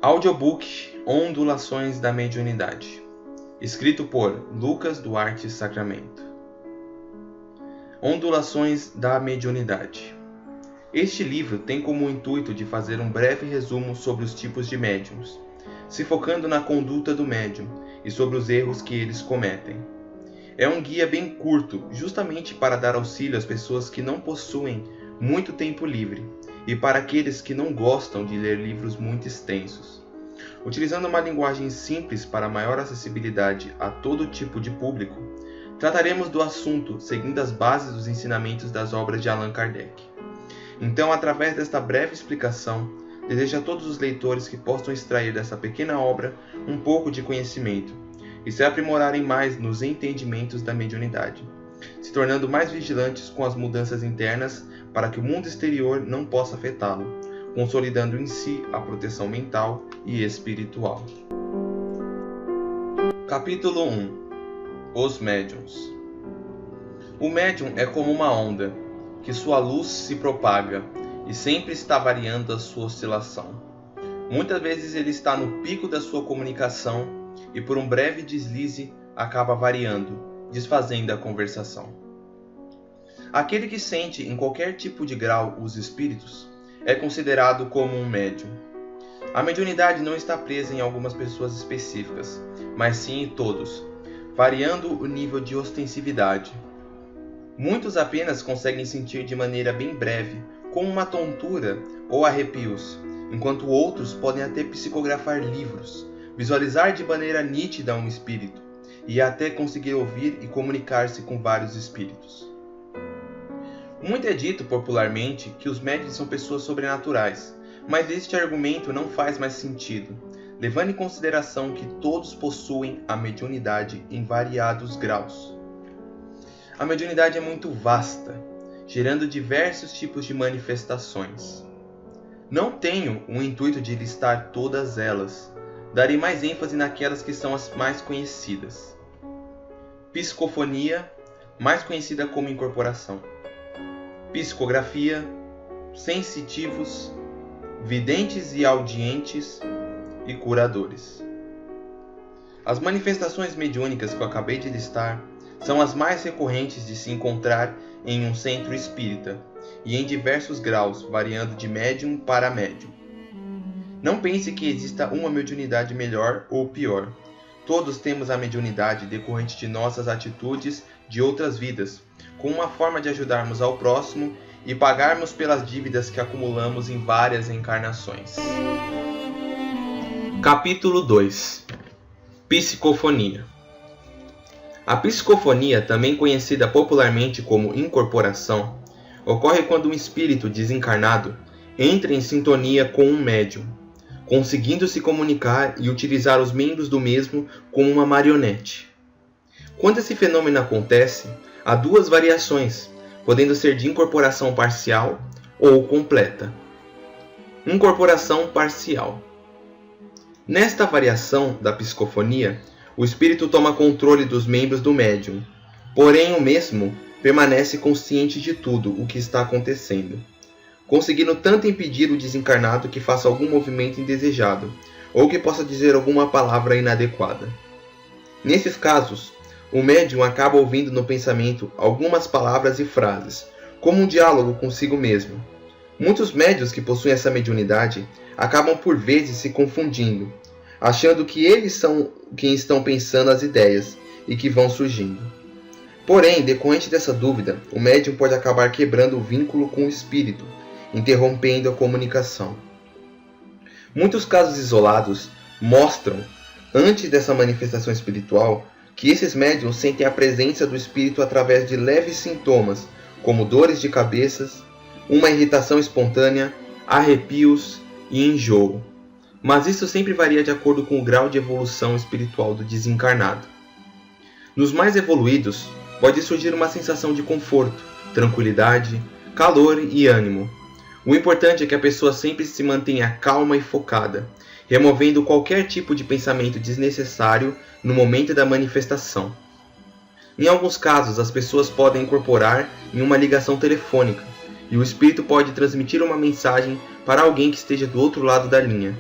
Audiobook Ondulações da Mediunidade, escrito por Lucas Duarte Sacramento. Ondulações da Mediunidade. Este livro tem como intuito de fazer um breve resumo sobre os tipos de médiuns, se focando na conduta do médium e sobre os erros que eles cometem. É um guia bem curto, justamente para dar auxílio às pessoas que não possuem muito tempo livre e para aqueles que não gostam de ler livros muito extensos. Utilizando uma linguagem simples para maior acessibilidade a todo tipo de público, trataremos do assunto seguindo as bases dos ensinamentos das obras de Allan Kardec. Então, através desta breve explicação, desejo a todos os leitores que possam extrair dessa pequena obra um pouco de conhecimento e se aprimorarem mais nos entendimentos da mediunidade, se tornando mais vigilantes com as mudanças internas para que o mundo exterior não possa afetá-lo, consolidando em si a proteção mental e espiritual. Capítulo 1. Os médiuns. O médium é como uma onda, que sua luz se propaga e sempre está variando a sua oscilação. Muitas vezes ele está no pico da sua comunicação e por um breve deslize acaba variando, desfazendo a conversação. Aquele que sente em qualquer tipo de grau os espíritos é considerado como um médium. A mediunidade não está presa em algumas pessoas específicas, mas sim em todos, variando o nível de ostensividade. Muitos apenas conseguem sentir de maneira bem breve, como uma tontura ou arrepios, enquanto outros podem até psicografar livros, visualizar de maneira nítida um espírito, e até conseguir ouvir e comunicar-se com vários espíritos. Muito é dito popularmente que os médiuns são pessoas sobrenaturais, mas este argumento não faz mais sentido, levando em consideração que todos possuem a mediunidade em variados graus. A mediunidade é muito vasta, gerando diversos tipos de manifestações. Não tenho o intuito de listar todas elas, darei mais ênfase naquelas que são as mais conhecidas. Psicofonia, mais conhecida como incorporação. Psicografia, sensitivos, videntes e audientes e curadores. As manifestações mediúnicas que eu acabei de listar são as mais recorrentes de se encontrar em um centro espírita e em diversos graus, variando de médium para médium. Não pense que exista uma mediunidade melhor ou pior. Todos temos a mediunidade decorrente de nossas atitudes de outras vidas, como uma forma de ajudarmos ao próximo e pagarmos pelas dívidas que acumulamos em várias encarnações. Capítulo 2. Psicofonia. A psicofonia, também conhecida popularmente como incorporação, ocorre quando um espírito desencarnado entra em sintonia com um médium, conseguindo se comunicar e utilizar os membros do mesmo como uma marionete. Quando esse fenômeno acontece, há duas variações, podendo ser de incorporação parcial ou completa. Incorporação parcial. Nesta variação da psicofonia, o espírito toma controle dos membros do médium, porém o mesmo permanece consciente de tudo o que está acontecendo, conseguindo tanto impedir o desencarnado que faça algum movimento indesejado, ou que possa dizer alguma palavra inadequada. Nesses casos, o médium acaba ouvindo no pensamento algumas palavras e frases, como um diálogo consigo mesmo. Muitos médiuns que possuem essa mediunidade acabam por vezes se confundindo, achando que eles são quem estão pensando as ideias e que vão surgindo. Porém, decorrente dessa dúvida, o médium pode acabar quebrando o vínculo com o espírito, interrompendo a comunicação. Muitos casos isolados mostram, antes dessa manifestação espiritual, que esses médiuns sentem a presença do espírito através de leves sintomas, como dores de cabeça, uma irritação espontânea, arrepios e enjoo. Mas isso sempre varia de acordo com o grau de evolução espiritual do desencarnado. Nos mais evoluídos, pode surgir uma sensação de conforto, tranquilidade, calor e ânimo. O importante é que a pessoa sempre se mantenha calma e focada, removendo qualquer tipo de pensamento desnecessário no momento da manifestação. Em alguns casos, as pessoas podem incorporar em uma ligação telefônica, e o espírito pode transmitir uma mensagem para alguém que esteja do outro lado da linha.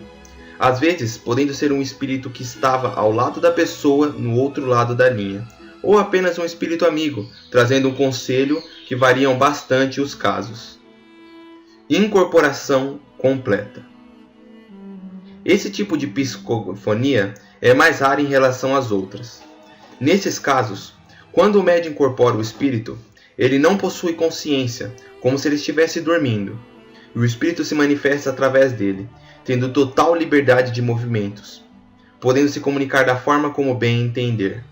às vezes podendo ser um espírito que estava ao lado da pessoa no outro lado da linha, ou apenas um espírito amigo, trazendo um conselho que variam bastante os casos. Incorporação completa. Esse tipo de psicofonia é mais raro em relação às outras. Nesses casos, quando o médium incorpora o espírito, ele não possui consciência, como se ele estivesse dormindo. E o espírito se manifesta através dele, tendo total liberdade de movimentos, podendo se comunicar da forma como bem entender.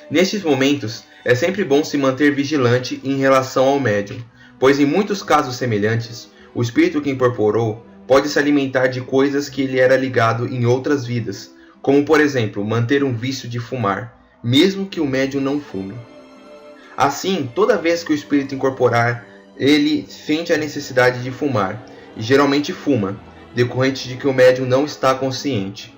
Nestes momentos, é sempre bom se manter vigilante em relação ao médium, pois em muitos casos semelhantes, o espírito que incorporou pode se alimentar de coisas que ele era ligado em outras vidas, como por exemplo, manter um vício de fumar, mesmo que o médium não fume. Assim, toda vez que o espírito incorporar, ele sente a necessidade de fumar, e geralmente fuma, decorrente de que o médium não está consciente.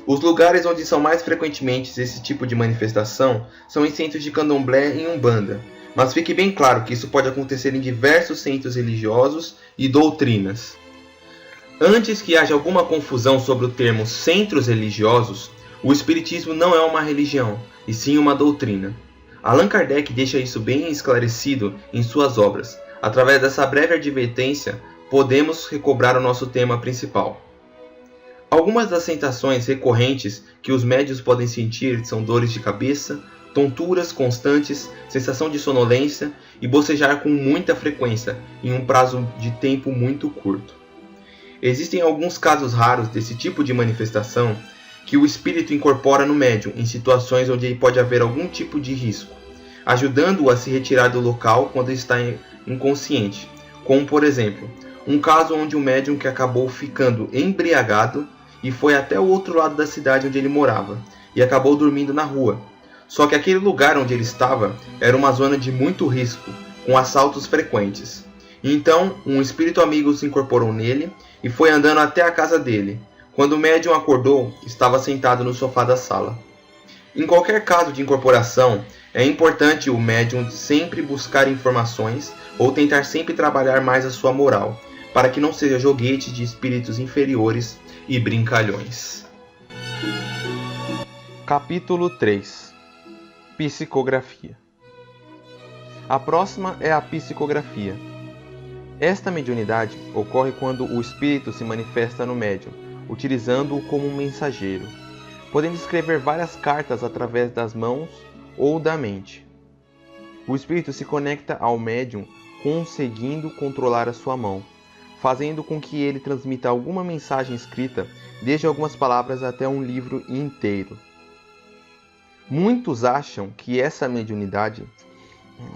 Os lugares onde são mais frequentemente esse tipo de manifestação são em centros de candomblé e umbanda, mas fique bem claro que isso pode acontecer em diversos centros religiosos e doutrinas. Antes que haja alguma confusão sobre o termo centros religiosos, o espiritismo não é uma religião, e sim uma doutrina. Allan Kardec deixa isso bem esclarecido em suas obras. Através dessa breve advertência, podemos recobrar o nosso tema principal. Algumas das sensações recorrentes que os médiuns podem sentir são dores de cabeça, tonturas constantes, sensação de sonolência e bocejar com muita frequência em um prazo de tempo muito curto. Existem alguns casos raros desse tipo de manifestação que o espírito incorpora no médium em situações onde pode haver algum tipo de risco, ajudando-o a se retirar do local quando está inconsciente, como por exemplo, um caso onde o médium que acabou ficando embriagado e foi até o outro lado da cidade onde ele morava, e acabou dormindo na rua. Só que aquele lugar onde ele estava era uma zona de muito risco, com assaltos frequentes. Então, um espírito amigo se incorporou nele e foi andando até a casa dele. Quando o médium acordou, estava sentado no sofá da sala. Em qualquer caso de incorporação, é importante o médium sempre buscar informações ou tentar sempre trabalhar mais a sua moral, para que não seja joguete de espíritos inferiores e brincalhões. Capítulo 3. Psicografia. A próxima é a psicografia. Esta mediunidade ocorre quando o espírito se manifesta no médium, utilizando-o como um mensageiro, podendo escrever várias cartas através das mãos ou da mente. O espírito se conecta ao médium conseguindo controlar a sua mão, fazendo com que ele transmita alguma mensagem escrita, desde algumas palavras até um livro inteiro. Muitos acham que essa mediunidade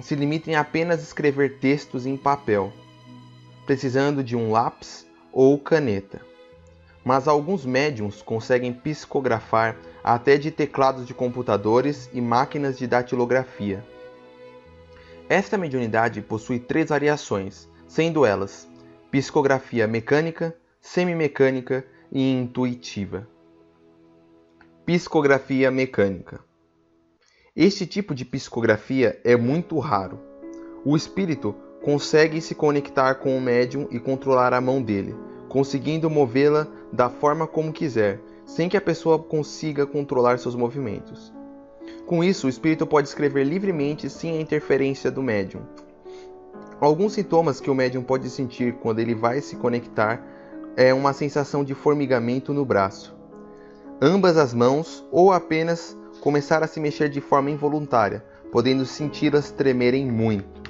se limita em apenas escrever textos em papel, precisando de um lápis ou caneta. Mas alguns médiuns conseguem psicografar até de teclados de computadores e máquinas de datilografia. Esta mediunidade possui 3 variações, sendo elas psicografia mecânica, semimecânica e intuitiva. Psicografia mecânica. Este tipo de psicografia é muito raro. O espírito consegue se conectar com o médium e controlar a mão dele, conseguindo movê-la da forma como quiser, sem que a pessoa consiga controlar seus movimentos. Com isso, o espírito pode escrever livremente sem a interferência do médium. Alguns sintomas que o médium pode sentir quando ele vai se conectar é uma sensação de formigamento no braço, ambas as mãos ou apenas começar a se mexer de forma involuntária, podendo senti-las tremerem muito.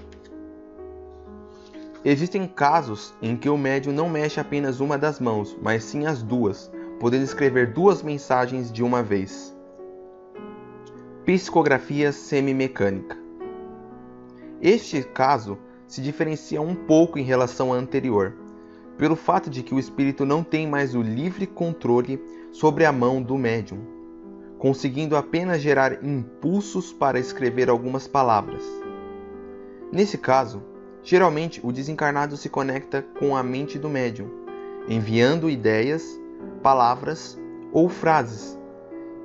Existem casos em que o médium não mexe apenas uma das mãos, mas sim as duas, podendo escrever 2 mensagens de uma vez. Psicografia semimecânica. Este caso se diferencia um pouco em relação à anterior, pelo fato de que o espírito não tem mais o livre controle sobre a mão do médium, conseguindo apenas gerar impulsos para escrever algumas palavras. Nesse caso, geralmente o desencarnado se conecta com a mente do médium, enviando ideias, palavras ou frases,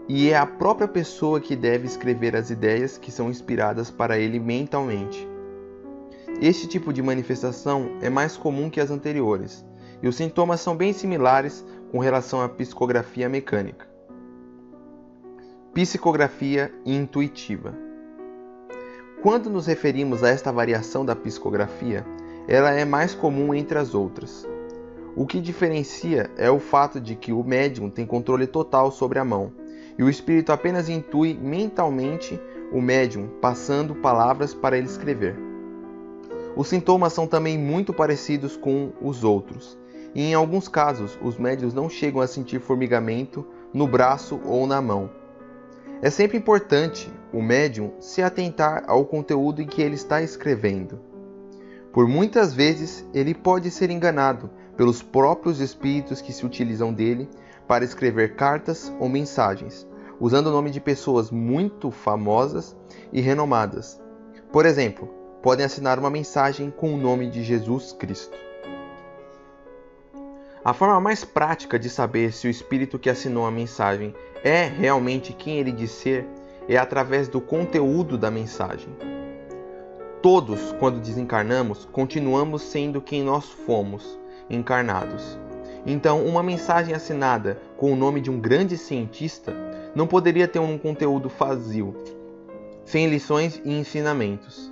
e é a própria pessoa que deve escrever as ideias que são inspiradas para ele mentalmente. Este tipo de manifestação é mais comum que as anteriores, e os sintomas são bem similares com relação à psicografia mecânica. Psicografia intuitiva. Quando nos referimos a esta variação da psicografia, ela é mais comum entre as outras. O que diferencia é o fato de que o médium tem controle total sobre a mão, e o espírito apenas intui mentalmente o médium, passando palavras para ele escrever. Os sintomas são também muito parecidos com os outros, e em alguns casos os médiuns não chegam a sentir formigamento no braço ou na mão. É sempre importante o médium se atentar ao conteúdo em que ele está escrevendo. Por muitas vezes ele pode ser enganado pelos próprios espíritos que se utilizam dele para escrever cartas ou mensagens, usando o nome de pessoas muito famosas e renomadas. Por exemplo, podem assinar uma mensagem com o nome de Jesus Cristo. A forma mais prática de saber se o espírito que assinou a mensagem é realmente quem ele diz ser é através do conteúdo da mensagem. Todos, quando desencarnamos, continuamos sendo quem nós fomos encarnados. Então, uma mensagem assinada com o nome de um grande cientista não poderia ter um conteúdo vazio, sem lições e ensinamentos.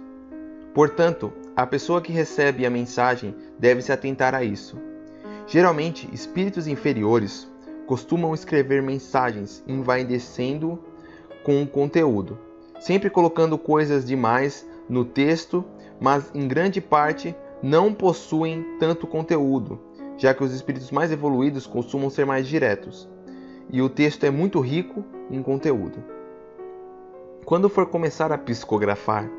Portanto, a pessoa que recebe a mensagem deve se atentar a isso. Geralmente, espíritos inferiores costumam escrever mensagens envaidecendo com o conteúdo, sempre colocando coisas demais no texto, mas em grande parte não possuem tanto conteúdo, já que os espíritos mais evoluídos costumam ser mais diretos, e o texto é muito rico em conteúdo. Quando for começar a psicografar,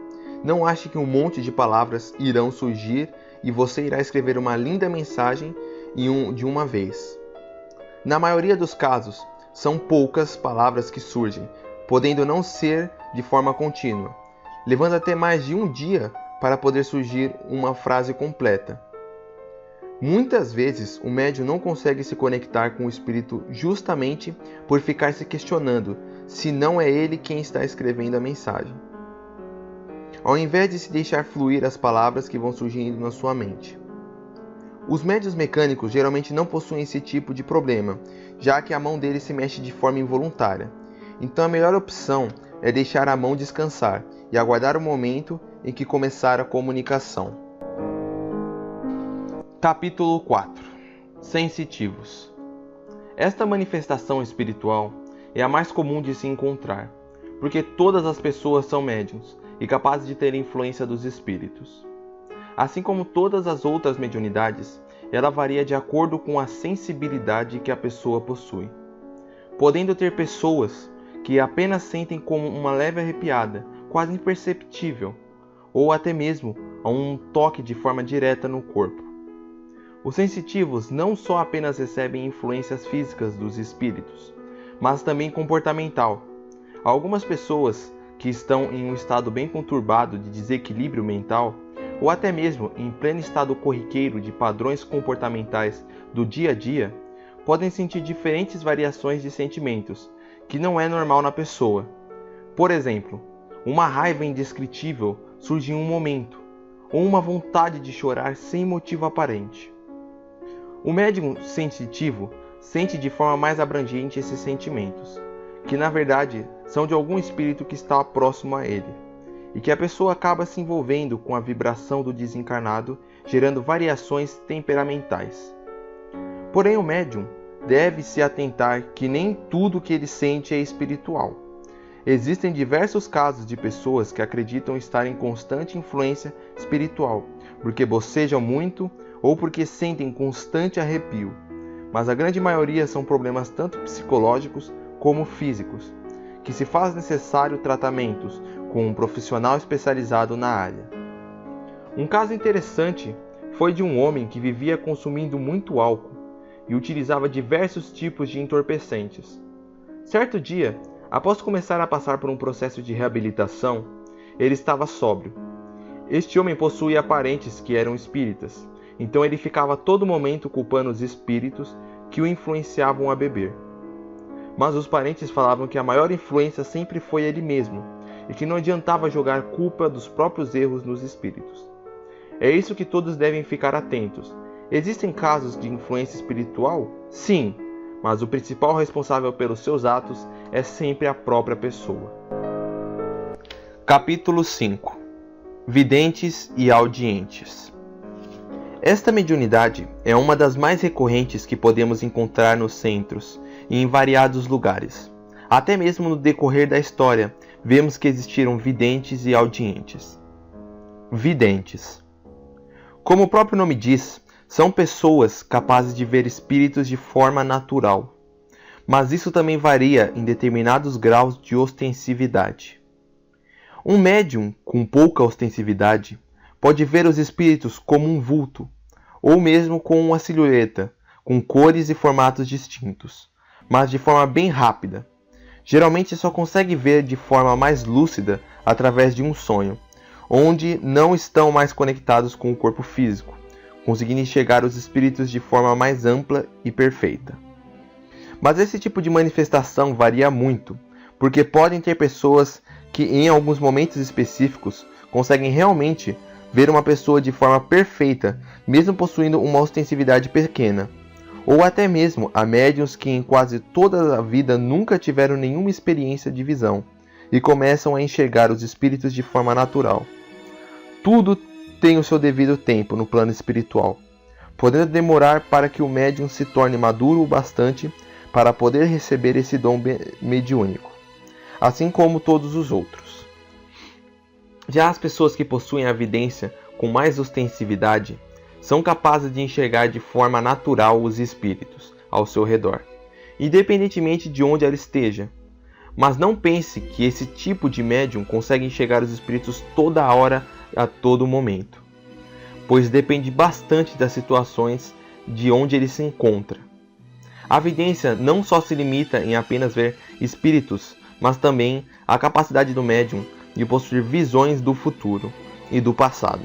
não ache que um monte de palavras irão surgir e você irá escrever uma linda mensagem de uma vez. Na maioria dos casos, são poucas palavras que surgem, podendo não ser de forma contínua, levando até mais de um dia para poder surgir uma frase completa. Muitas vezes, o médium não consegue se conectar com o espírito justamente por ficar se questionando se não é ele quem está escrevendo a mensagem, ao invés de se deixar fluir as palavras que vão surgindo na sua mente. Os médiuns mecânicos geralmente não possuem esse tipo de problema, já que a mão deles se mexe de forma involuntária. Então a melhor opção é deixar a mão descansar e aguardar o momento em que começar a comunicação. Capítulo 4. Sensitivos. Esta manifestação espiritual é a mais comum de se encontrar, porque todas as pessoas são médiuns e capazes de ter influência dos espíritos. Assim como todas as outras mediunidades, ela varia de acordo com a sensibilidade que a pessoa possui, podendo ter pessoas que apenas sentem como uma leve arrepiada, quase imperceptível, ou até mesmo um toque de forma direta no corpo. Os sensitivos não só apenas recebem influências físicas dos espíritos, mas também comportamental. Algumas pessoas que estão em um estado bem conturbado de desequilíbrio mental, ou até mesmo em pleno estado corriqueiro de padrões comportamentais do dia a dia, podem sentir diferentes variações de sentimentos, que não é normal na pessoa. Por exemplo, uma raiva indescritível surge em um momento, ou uma vontade de chorar sem motivo aparente. O médium sensitivo sente de forma mais abrangente esses sentimentos, que na verdade são de algum espírito que está próximo a ele, e que a pessoa acaba se envolvendo com a vibração do desencarnado, gerando variações temperamentais. Porém, o médium deve se atentar que nem tudo que ele sente é espiritual. Existem diversos casos de pessoas que acreditam estar em constante influência espiritual, porque bocejam muito ou porque sentem constante arrepio, mas a grande maioria são problemas tanto psicológicos como físicos, que se faz necessário tratamentos com um profissional especializado na área. Um caso interessante foi de um homem que vivia consumindo muito álcool e utilizava diversos tipos de entorpecentes. Certo dia, após começar a passar por um processo de reabilitação, ele estava sóbrio. Este homem possuía parentes que eram espíritas, então ele ficava a todo momento culpando os espíritos que o influenciavam a beber. Mas os parentes falavam que a maior influência sempre foi ele mesmo, e que não adiantava jogar culpa dos próprios erros nos espíritos. É isso que todos devem ficar atentos, Existem casos de influência espiritual? Sim, mas o principal responsável pelos seus atos é sempre a própria pessoa. Capítulo 5. Videntes e audientes. Esta mediunidade é uma das mais recorrentes que podemos encontrar nos centros e em variados lugares. Até mesmo no decorrer da história, vemos que existiram videntes e audientes. Videntes. Como o próprio nome diz, são pessoas capazes de ver espíritos de forma natural, mas isso também varia em determinados graus de ostensividade. Um médium com pouca ostensividade pode ver os espíritos como um vulto, ou mesmo com uma silhueta, com cores e formatos distintos, mas de forma bem rápida. Geralmente só consegue ver de forma mais lúcida através de um sonho, onde não estão mais conectados com o corpo físico, conseguindo enxergar os espíritos de forma mais ampla e perfeita. Mas esse tipo de manifestação varia muito, porque podem ter pessoas que em alguns momentos específicos conseguem realmente ver uma pessoa de forma perfeita, mesmo possuindo uma ostensividade pequena. Ou até mesmo há médiuns que em quase toda a vida nunca tiveram nenhuma experiência de visão e começam a enxergar os espíritos de forma natural. Tudo tem o seu devido tempo no plano espiritual, podendo demorar para que o médium se torne maduro o bastante para poder receber esse dom mediúnico, assim como todos os outros. Já as pessoas que possuem a vidência com mais ostensividade são capazes de enxergar de forma natural os espíritos ao seu redor, independentemente de onde ela esteja. Mas não pense que esse tipo de médium consegue enxergar os espíritos toda hora, a todo momento, pois depende bastante das situações de onde ele se encontra. A vidência não só se limita em apenas ver espíritos, mas também a capacidade do médium de possuir visões do futuro e do passado.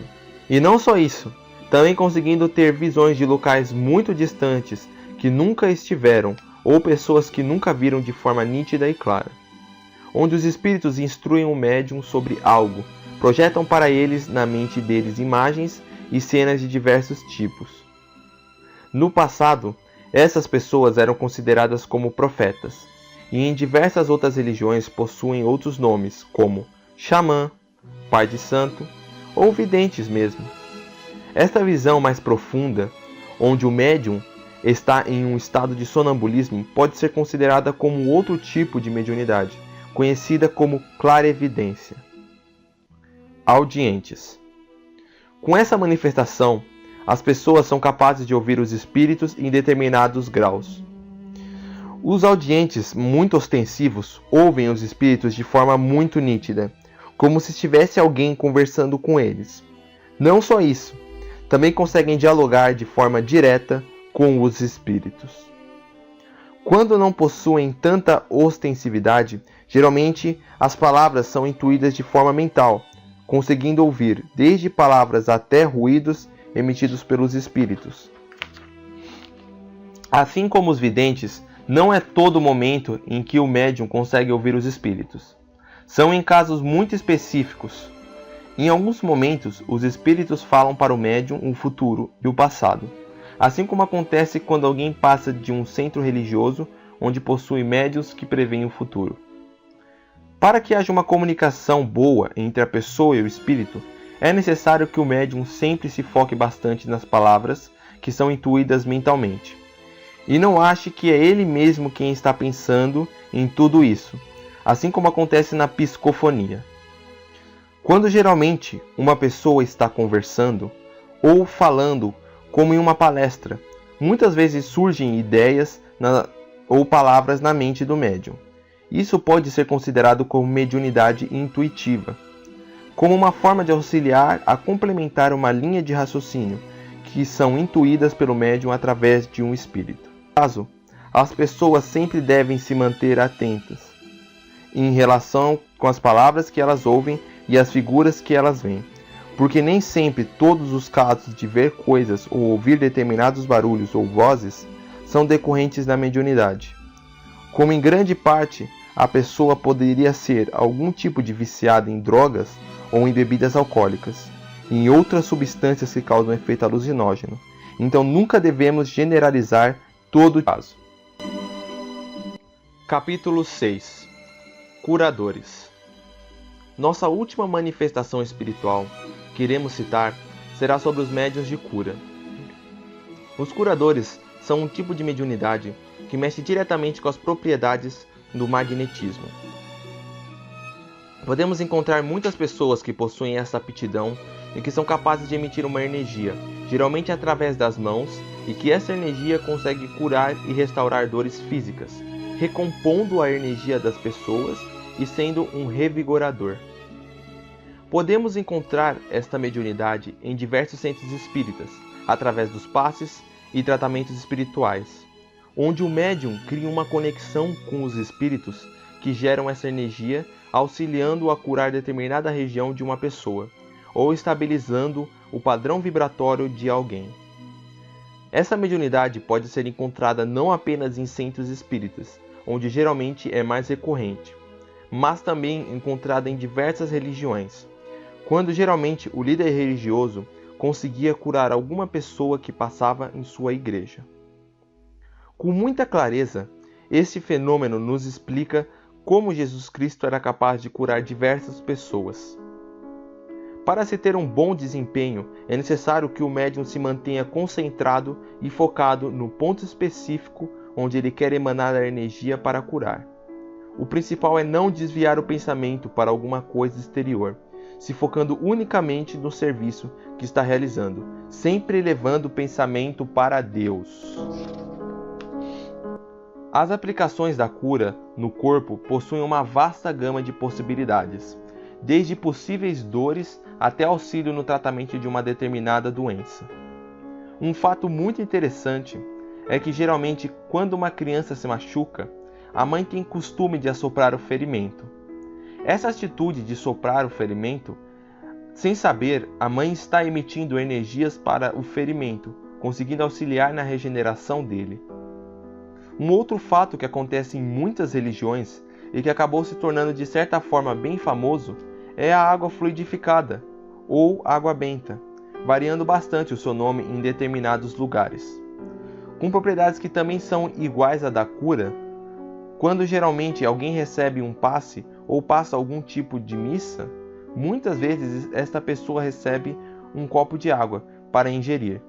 E não só isso, também conseguindo ter visões de locais muito distantes que nunca estiveram ou pessoas que nunca viram de forma nítida e clara, onde os espíritos instruem o médium sobre algo, projetam para eles na mente deles imagens e cenas de diversos tipos. No passado, essas pessoas eram consideradas como profetas, e em diversas outras religiões possuem outros nomes, como xamã, pai de santo ou videntes mesmo. Esta visão mais profunda, onde o médium está em um estado de sonambulismo, pode ser considerada como outro tipo de mediunidade, conhecida como clarevidência. Audientes. Com essa manifestação, as pessoas são capazes de ouvir os espíritos em determinados graus. Os audientes muito ostensivos ouvem os espíritos de forma muito nítida, como se estivesse alguém conversando com eles. Não só isso, também conseguem dialogar de forma direta com os espíritos. Quando não possuem tanta ostensividade, geralmente as palavras são intuídas de forma mental, conseguindo ouvir desde palavras até ruídos emitidos pelos espíritos. Assim como os videntes, não é todo momento em que o médium consegue ouvir os espíritos. São em casos muito específicos. Em alguns momentos, os espíritos falam para o médium o futuro e o passado, assim como acontece quando alguém passa de um centro religioso onde possui médiuns que preveem o futuro. Para que haja uma comunicação boa entre a pessoa e o espírito, é necessário que o médium sempre se foque bastante nas palavras que são intuídas mentalmente, e não ache que é ele mesmo quem está pensando em tudo isso, assim como acontece na psicofonia. Quando geralmente uma pessoa está conversando ou falando como em uma palestra, muitas vezes surgem ideias ou palavras na mente do médium. Isso pode ser considerado como mediunidade intuitiva, como uma forma de auxiliar a complementar uma linha de raciocínio que são intuídas pelo médium através de um espírito. No caso, as pessoas sempre devem se manter atentas em relação com as palavras que elas ouvem e as figuras que elas veem, porque nem sempre todos os casos de ver coisas ou ouvir determinados barulhos ou vozes são decorrentes da mediunidade. Como em grande parte a pessoa poderia ser algum tipo de viciada em drogas ou em bebidas alcoólicas, e em outras substâncias que causam efeito alucinógeno, então nunca devemos generalizar todo o caso. Capítulo 6. Curadores. Nossa última manifestação espiritual que iremos citar será sobre os médiuns de cura. Os curadores são um tipo de mediunidade que mexe diretamente com as propriedades do magnetismo. Podemos encontrar muitas pessoas que possuem essa aptidão e que são capazes de emitir uma energia, geralmente através das mãos, e que essa energia consegue curar e restaurar dores físicas, recompondo a energia das pessoas e sendo um revigorador. Podemos encontrar esta mediunidade em diversos centros espíritas, através dos passes e tratamentos espirituais, onde o médium cria uma conexão com os espíritos que geram essa energia, auxiliando-o a curar determinada região de uma pessoa, ou estabilizando o padrão vibratório de alguém. Essa mediunidade pode ser encontrada não apenas em centros espíritas, onde geralmente é mais recorrente, mas também encontrada em diversas religiões, quando geralmente o líder religioso conseguia curar alguma pessoa que passava em sua igreja. Com muita clareza, este fenômeno nos explica como Jesus Cristo era capaz de curar diversas pessoas. Para se ter um bom desempenho, é necessário que o médium se mantenha concentrado e focado no ponto específico onde ele quer emanar a energia para curar. O principal é não desviar o pensamento para alguma coisa exterior, se focando unicamente no serviço que está realizando, sempre levando o pensamento para Deus. As aplicações da cura no corpo possuem uma vasta gama de possibilidades, desde possíveis dores até auxílio no tratamento de uma determinada doença. Um fato muito interessante é que geralmente quando uma criança se machuca, a mãe tem costume de assoprar o ferimento. Essa atitude de soprar o ferimento, sem saber, a mãe está emitindo energias para o ferimento, conseguindo auxiliar na regeneração dele. Um outro fato que acontece em muitas religiões e que acabou se tornando de certa forma bem famoso é a água fluidificada, ou água benta, variando bastante o seu nome em determinados lugares. Com propriedades que também são iguais à da cura, quando geralmente alguém recebe um passe ou passa algum tipo de missa, muitas vezes esta pessoa recebe um copo de água para ingerir,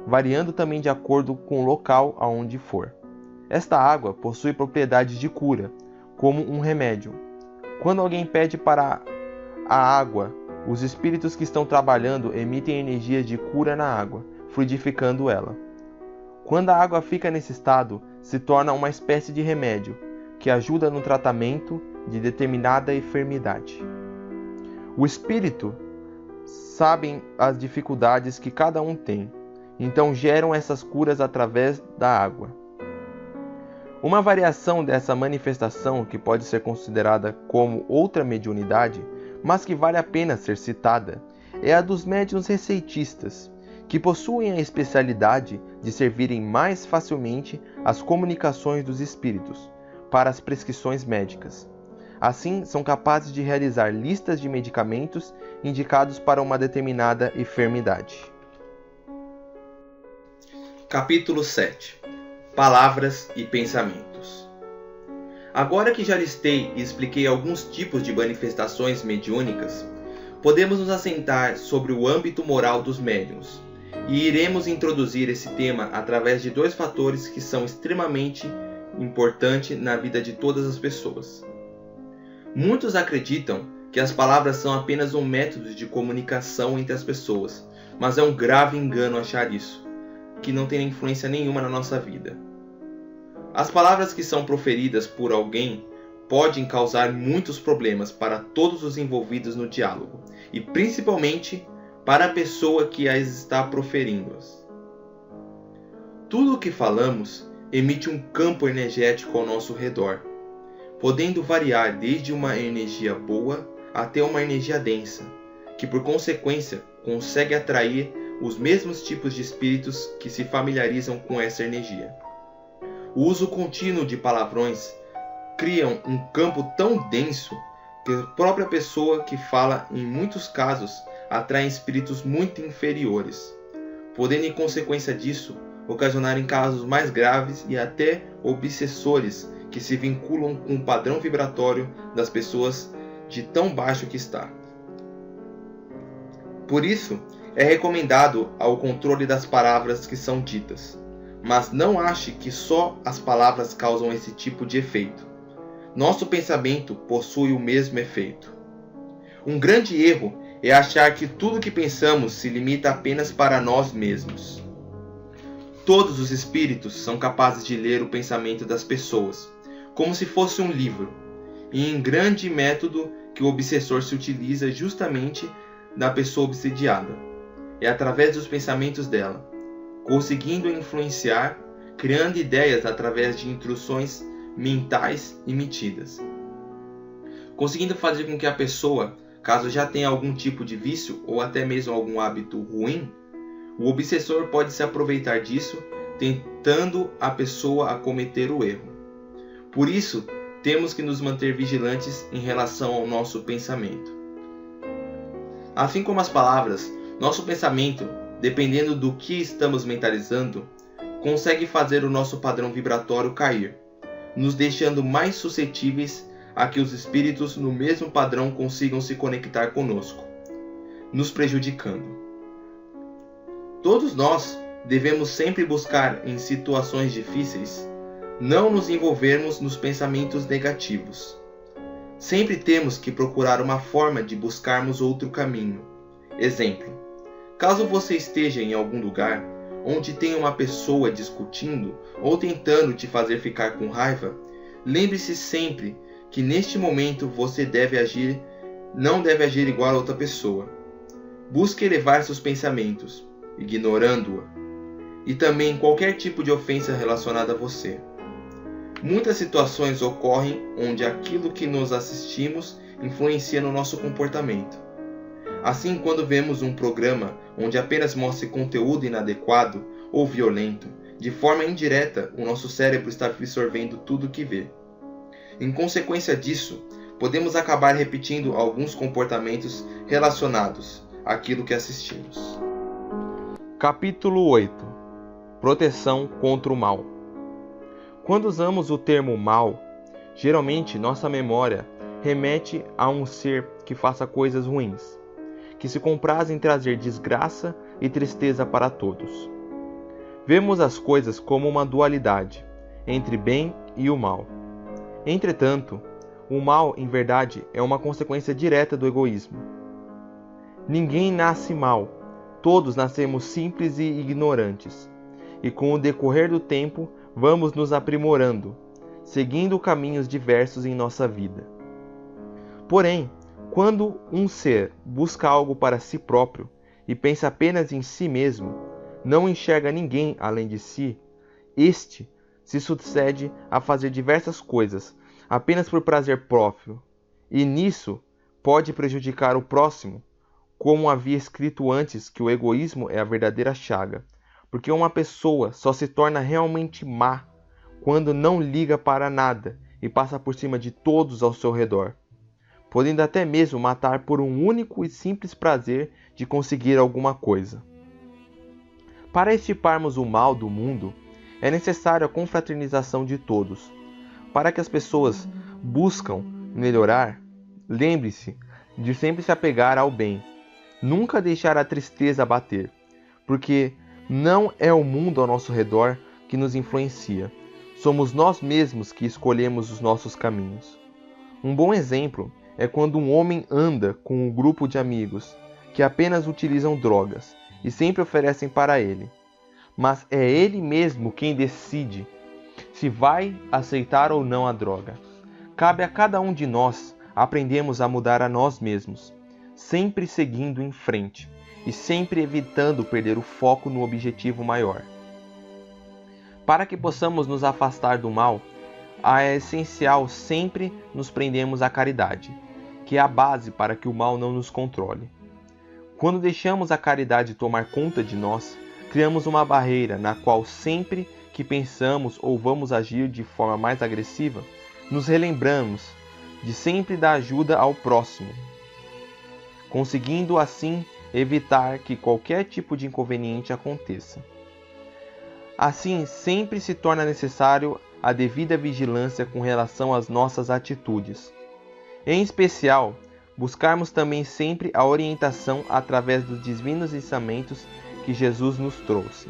variando também de acordo com o local aonde for. Esta água possui propriedades de cura, como um remédio. Quando alguém pede para a água, os espíritos que estão trabalhando emitem energias de cura na água, fluidificando ela. Quando a água fica nesse estado, se torna uma espécie de remédio, que ajuda no tratamento de determinada enfermidade. O espírito sabe as dificuldades que cada um tem, então geram essas curas através da água. Uma variação dessa manifestação, que pode ser considerada como outra mediunidade, mas que vale a pena ser citada, é a dos médiuns receitistas, que possuem a especialidade de servirem mais facilmente às comunicações dos espíritos para as prescrições médicas. Assim, são capazes de realizar listas de medicamentos indicados para uma determinada enfermidade. Capítulo 7. Palavras e pensamentos. Agora que já listei e expliquei alguns tipos de manifestações mediúnicas, podemos nos assentar sobre o âmbito moral dos médiuns, e iremos introduzir esse tema através de dois fatores que são extremamente importantes na vida de todas as pessoas. Muitos acreditam que as palavras são apenas um método de comunicação entre as pessoas, mas é um grave engano achar isso, que não tem influência nenhuma na nossa vida. As palavras que são proferidas por alguém podem causar muitos problemas para todos os envolvidos no diálogo, e principalmente para a pessoa que as está proferindo-as. Tudo o que falamos emite um campo energético ao nosso redor, podendo variar desde uma energia boa até uma energia densa, que por consequência consegue atrair os mesmos tipos de espíritos que se familiarizam com essa energia. O uso contínuo de palavrões cria um campo tão denso que a própria pessoa que fala, em muitos casos, atrai espíritos muito inferiores. podendo em consequência disso ocasionar em casos mais graves e até obsessores que se vinculam com o padrão vibratório das pessoas de tão baixo que está. Por isso, é recomendado ao controle das palavras que são ditas, mas não ache que só as palavras causam esse tipo de efeito. Nosso pensamento possui o mesmo efeito. Um grande erro é achar que tudo que pensamos se limita apenas para nós mesmos. Todos os espíritos são capazes de ler o pensamento das pessoas, como se fosse um livro, e em grande método que o obsessor se utiliza justamente da pessoa obsidiada. É através dos pensamentos dela, conseguindo influenciar, criando ideias através de instruções mentais emitidas, conseguindo fazer com que a pessoa, caso já tenha algum tipo de vício ou até mesmo algum hábito ruim, o obsessor pode se aproveitar disso, tentando a pessoa a cometer o erro. Por isso, temos que nos manter vigilantes em relação ao nosso pensamento. Assim como as palavras, nosso pensamento, dependendo do que estamos mentalizando, consegue fazer o nosso padrão vibratório cair, nos deixando mais suscetíveis a que os espíritos no mesmo padrão consigam se conectar conosco, nos prejudicando. Todos nós devemos sempre buscar, em situações difíceis, não nos envolvermos nos pensamentos negativos. Sempre temos que procurar uma forma de buscarmos outro caminho. Exemplo: caso você esteja em algum lugar onde tem uma pessoa discutindo ou tentando te fazer ficar com raiva, lembre-se sempre que neste momento você não deve agir igual a outra pessoa. Busque elevar seus pensamentos, ignorando-a, e também qualquer tipo de ofensa relacionada a você. Muitas situações ocorrem onde aquilo que nos assistimos influencia no nosso comportamento. Assim, quando vemos um programa onde apenas mostre conteúdo inadequado ou violento, de forma indireta, o nosso cérebro está absorvendo tudo o que vê. Em consequência disso, podemos acabar repetindo alguns comportamentos relacionados àquilo que assistimos. Capítulo 8. Proteção contra o mal. Quando usamos o termo mal, geralmente nossa memória remete a um ser que faça coisas ruins, que se compraz em trazer desgraça e tristeza para todos. Vemos as coisas como uma dualidade entre bem e o mal. Entretanto, o mal, em verdade, é uma consequência direta do egoísmo. Ninguém nasce mal, todos nascemos simples e ignorantes, e com o decorrer do tempo vamos nos aprimorando, seguindo caminhos diversos em nossa vida. Porém, quando um ser busca algo para si próprio e pensa apenas em si mesmo, não enxerga ninguém além de si, este se sucede a fazer diversas coisas apenas por prazer próprio, e nisso pode prejudicar o próximo, como havia escrito antes que o egoísmo é a verdadeira chaga, porque uma pessoa só se torna realmente má quando não liga para nada e passa por cima de todos ao seu redor, podendo até mesmo matar por um único e simples prazer de conseguir alguma coisa. Para extirparmos o mal do mundo, é necessário a confraternização de todos. Para que as pessoas buscam melhorar, lembre-se de sempre se apegar ao bem, nunca deixar a tristeza abater, porque não é o mundo ao nosso redor que nos influencia, somos nós mesmos que escolhemos os nossos caminhos. Um bom exemplo é quando um homem anda com um grupo de amigos que apenas utilizam drogas e sempre oferecem para ele, mas é ele mesmo quem decide se vai aceitar ou não a droga. Cabe a cada um de nós aprendermos a mudar a nós mesmos, sempre seguindo em frente e sempre evitando perder o foco no objetivo maior. Para que possamos nos afastar do mal, é essencial sempre nos prendermos à caridade, que é a base para que o mal não nos controle. Quando deixamos a caridade tomar conta de nós, criamos uma barreira na qual sempre que pensamos ou vamos agir de forma mais agressiva, nos relembramos de sempre dar ajuda ao próximo, conseguindo assim evitar que qualquer tipo de inconveniente aconteça. Assim, sempre se torna necessário a devida vigilância com relação às nossas atitudes. Em especial, buscarmos também sempre a orientação através dos divinos ensinamentos que Jesus nos trouxe.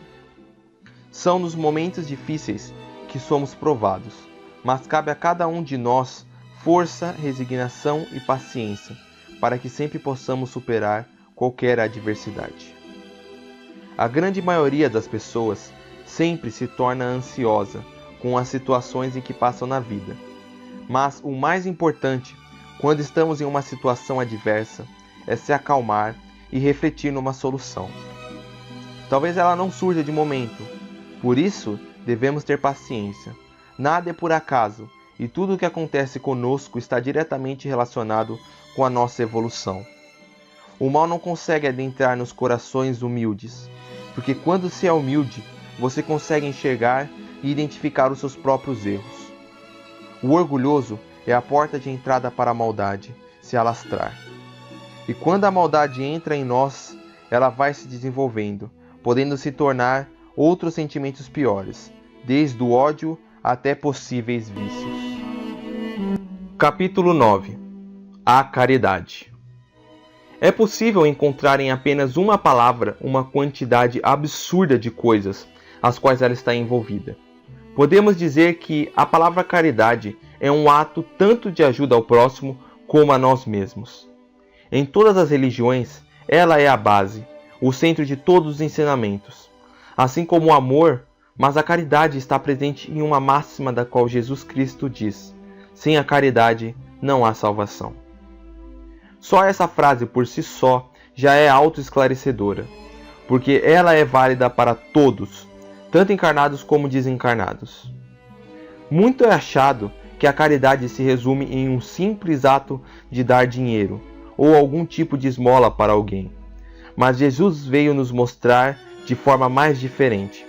São nos momentos difíceis que somos provados, mas cabe a cada um de nós força, resignação e paciência, para que sempre possamos superar qualquer adversidade. A grande maioria das pessoas sempre se torna ansiosa com as situações em que passam na vida, mas o mais importante, quando estamos em uma situação adversa, é se acalmar e refletir numa solução. Talvez ela não surja de momento, por isso devemos ter paciência. Nada é por acaso, e tudo o que acontece conosco está diretamente relacionado com a nossa evolução. O mal não consegue adentrar nos corações humildes, porque quando se é humilde, você consegue enxergar e identificar os seus próprios erros. O orgulhoso é a porta de entrada para a maldade se alastrar. E quando a maldade entra em nós, ela vai se desenvolvendo, podendo se tornar outros sentimentos piores, desde o ódio até possíveis vícios. Capítulo 9. A caridade. É possível encontrar em apenas uma palavra uma quantidade absurda de coisas às quais ela está envolvida. Podemos dizer que a palavra caridade é um ato tanto de ajuda ao próximo como a nós mesmos. Em todas as religiões, ela é a base, o centro de todos os ensinamentos. Assim como o amor, mas a caridade está presente em uma máxima da qual Jesus Cristo diz: sem a caridade não há salvação. Só essa frase por si só já é autoesclarecedora, porque ela é válida para todos, tanto encarnados como desencarnados. Muito é achado que a caridade se resume em um simples ato de dar dinheiro ou algum tipo de esmola para alguém. Mas Jesus veio nos mostrar de forma mais diferente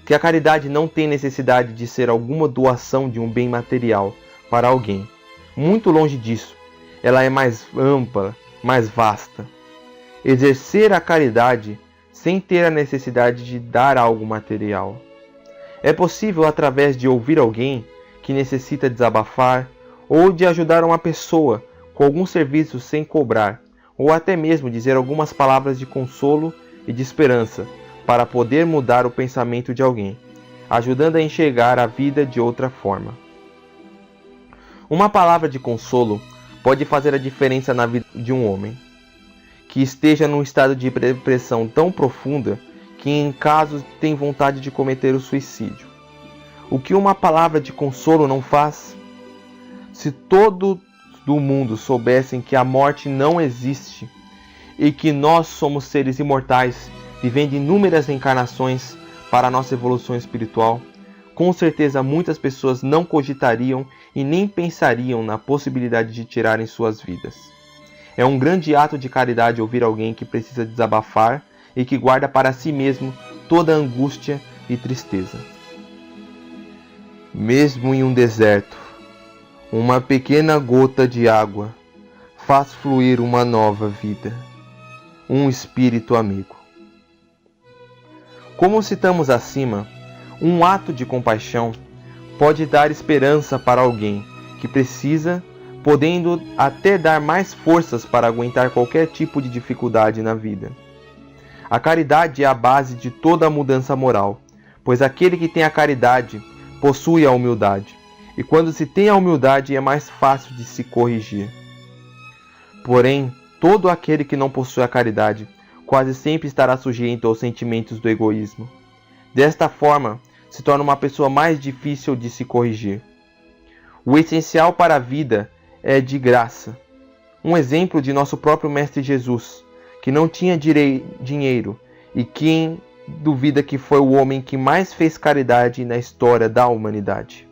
que a caridade não tem necessidade de ser alguma doação de um bem material para alguém. Muito longe disso, ela é mais ampla, mais vasta. Exercer a caridade sem ter a necessidade de dar algo material. É possível através de ouvir alguém que necessita desabafar, ou de ajudar uma pessoa com algum serviço sem cobrar, ou até mesmo dizer algumas palavras de consolo e de esperança para poder mudar o pensamento de alguém, ajudando a enxergar a vida de outra forma. Uma palavra de consolo pode fazer a diferença na vida de um homem que esteja num estado de depressão tão profunda que em casos tem vontade de cometer o suicídio. O que uma palavra de consolo não faz? Se todo do mundo soubessem que a morte não existe e que nós somos seres imortais, vivendo inúmeras encarnações para a nossa evolução espiritual, com certeza muitas pessoas não cogitariam e nem pensariam na possibilidade de tirarem suas vidas. É um grande ato de caridade ouvir alguém que precisa desabafar e que guarda para si mesmo toda a angústia e tristeza. Mesmo em um deserto, uma pequena gota de água faz fluir uma nova vida, um espírito amigo. Como citamos acima, um ato de compaixão pode dar esperança para alguém que precisa, podendo até dar mais forças para aguentar qualquer tipo de dificuldade na vida. A caridade é a base de toda a mudança moral, pois aquele que tem a caridade possui a humildade, e quando se tem a humildade é mais fácil de se corrigir. Porém, todo aquele que não possui a caridade quase sempre estará sujeito aos sentimentos do egoísmo. Desta forma, se torna uma pessoa mais difícil de se corrigir. O essencial para a vida é de graça. Um exemplo de nosso próprio Mestre Jesus, que não tinha dinheiro e quem duvida que foi o homem que mais fez caridade na história da humanidade.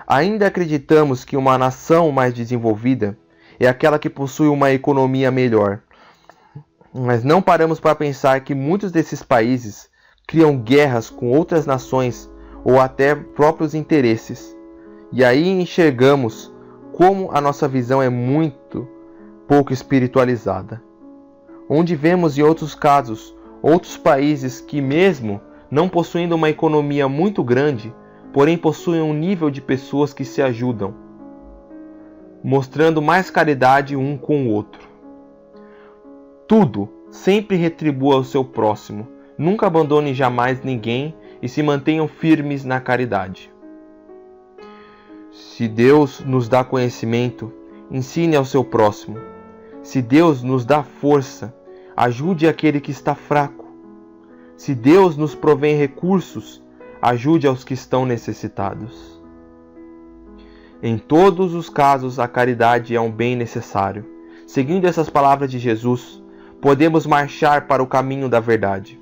Ainda acreditamos que uma nação mais desenvolvida é aquela que possui uma economia melhor, mas não paramos para pensar que muitos desses países criam guerras com outras nações ou até próprios interesses. E aí enxergamos como a nossa visão é muito pouco espiritualizada. onde vemos em outros casos outros países que, mesmo não possuindo uma economia muito grande, porém possuem um nível de pessoas que se ajudam, mostrando mais caridade um com o outro. Tudo, sempre retribua ao seu próximo, nunca abandone jamais ninguém e se mantenham firmes na caridade. Se Deus nos dá conhecimento, ensine ao seu próximo. Se Deus nos dá força, ajude aquele que está fraco. Se Deus nos provém recursos, ajude aos que estão necessitados. Em todos os casos, a caridade é um bem necessário. Seguindo essas palavras de Jesus, podemos marchar para o caminho da verdade.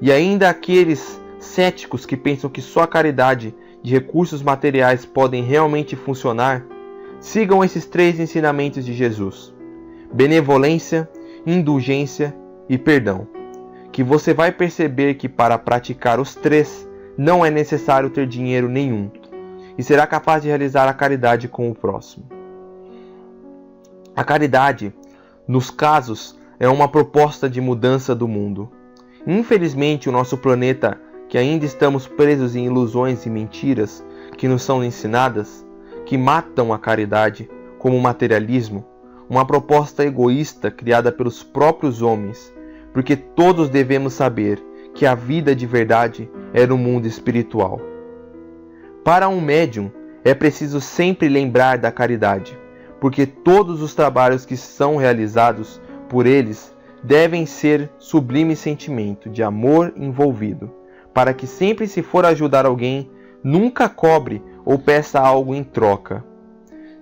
E ainda aqueles céticos que pensam que só a caridade de recursos materiais podem realmente funcionar, sigam esses 3 ensinamentos de Jesus: benevolência, indulgência e perdão, que você vai perceber que para praticar os 3 não é necessário ter dinheiro nenhum, e será capaz de realizar a caridade com o próximo. A caridade, nos casos, é uma proposta de mudança do mundo. Infelizmente, o nosso planeta, que ainda estamos presos em ilusões e mentiras que nos são ensinadas, que matam a caridade como materialismo, uma proposta egoísta criada pelos próprios homens, porque todos devemos saber que a vida de verdade é no mundo espiritual. Para um médium, é preciso sempre lembrar da caridade, porque todos os trabalhos que são realizados por eles devem ser sublime sentimento de amor envolvido, para que sempre se for ajudar alguém, nunca cobre ou peça algo em troca.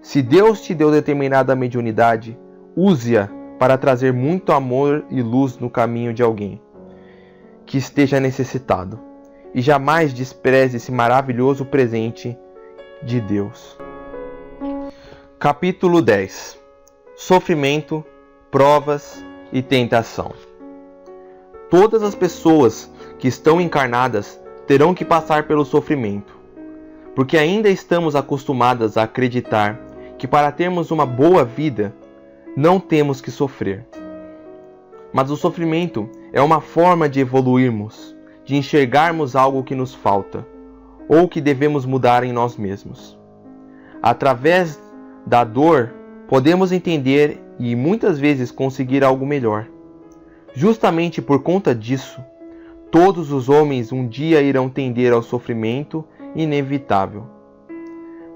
Se Deus te deu determinada mediunidade, use-a para trazer muito amor e luz no caminho de alguém que esteja necessitado, e jamais despreze esse maravilhoso presente de Deus. Capítulo 10. Sofrimento, provas e tentação. Todas as pessoas que estão encarnadas terão que passar pelo sofrimento, porque ainda estamos acostumadas a acreditar que para termos uma boa vida não temos que sofrer. Mas o sofrimento é uma forma de evoluirmos, de enxergarmos algo que nos falta, ou que devemos mudar em nós mesmos. Através da dor, podemos entender e muitas vezes conseguir algo melhor. Justamente por conta disso, todos os homens um dia irão tender ao sofrimento inevitável.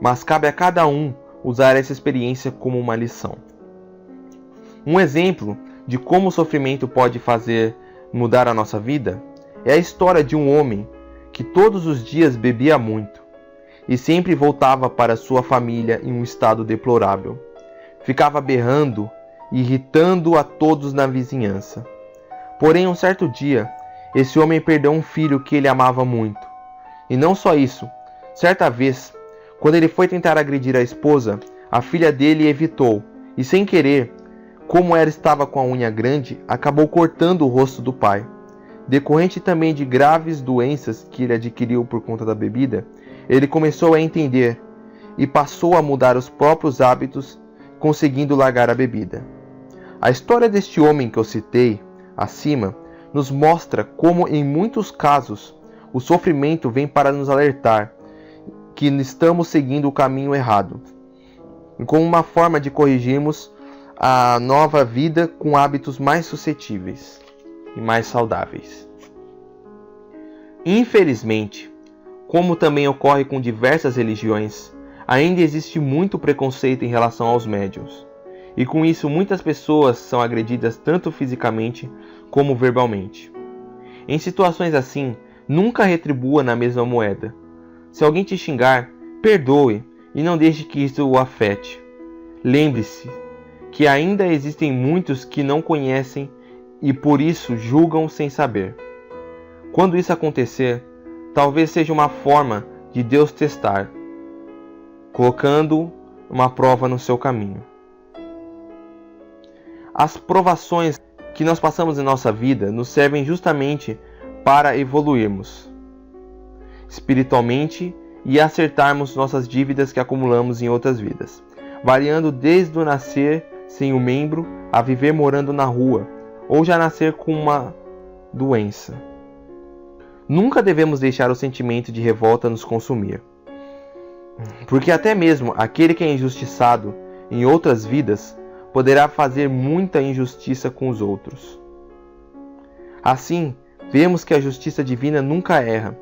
Mas cabe a cada um usar essa experiência como uma lição. Um exemplo de como o sofrimento pode fazer mudar a nossa vida é a história de um homem que todos os dias bebia muito e sempre voltava para sua família em um estado deplorável. Ficava berrando e irritando a todos na vizinhança. Porém, um certo dia, esse homem perdeu um filho que ele amava muito. E não só isso, certa vez, quando ele foi tentar agredir a esposa, a filha dele evitou e, sem querer, como ela estava com a unha grande, acabou cortando o rosto do pai. Decorrente também de graves doenças que ele adquiriu por conta da bebida, ele começou a entender e passou a mudar os próprios hábitos, conseguindo largar a bebida. A história deste homem que eu citei acima nos mostra como, em muitos casos, o sofrimento vem para nos alertar que estamos seguindo o caminho errado, e como uma forma de corrigirmos a nova vida com hábitos mais suscetíveis e mais saudáveis. Infelizmente, como também ocorre com diversas religiões, ainda existe muito preconceito em relação aos médiuns, e com isso muitas pessoas são agredidas tanto fisicamente como verbalmente. Em situações assim, nunca retribua na mesma moeda. Se alguém te xingar, perdoe e não deixe que isso o afete. Lembre-se que ainda existem muitos que não conhecem e por isso julgam sem saber. Quando isso acontecer, talvez seja uma forma de Deus testar, colocando uma prova no seu caminho. As provações que nós passamos em nossa vida nos servem justamente para evoluirmos espiritualmente e acertarmos nossas dívidas que acumulamos em outras vidas, variando desde o nascer sem um membro a viver morando na rua, ou já nascer com uma doença. Nunca devemos deixar o sentimento de revolta nos consumir, porque até mesmo aquele que é injustiçado em outras vidas poderá fazer muita injustiça com os outros. Assim, vemos que a justiça divina nunca erra,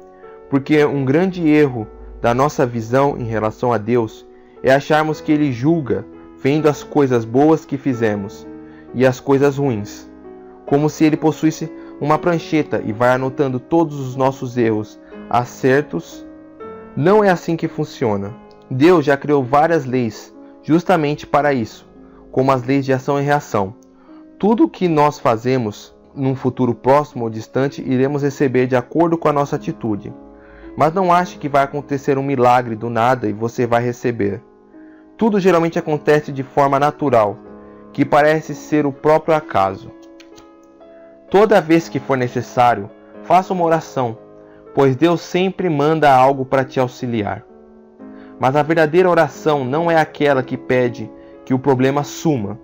porque um grande erro da nossa visão em relação a Deus é acharmos que Ele julga vendo as coisas boas que fizemos e as coisas ruins, como se Ele possuísse uma prancheta e vai anotando todos os nossos erros, acertos. Não é assim que funciona. Deus já criou várias leis justamente para isso, como as leis de ação e reação. Tudo o que nós fazemos num futuro próximo ou distante iremos receber de acordo com a nossa atitude. Mas não ache que vai acontecer um milagre do nada e você vai receber. Tudo geralmente acontece de forma natural, que parece ser o próprio acaso. Toda vez que for necessário, faça uma oração, pois Deus sempre manda algo para te auxiliar. Mas a verdadeira oração não é aquela que pede que o problema suma,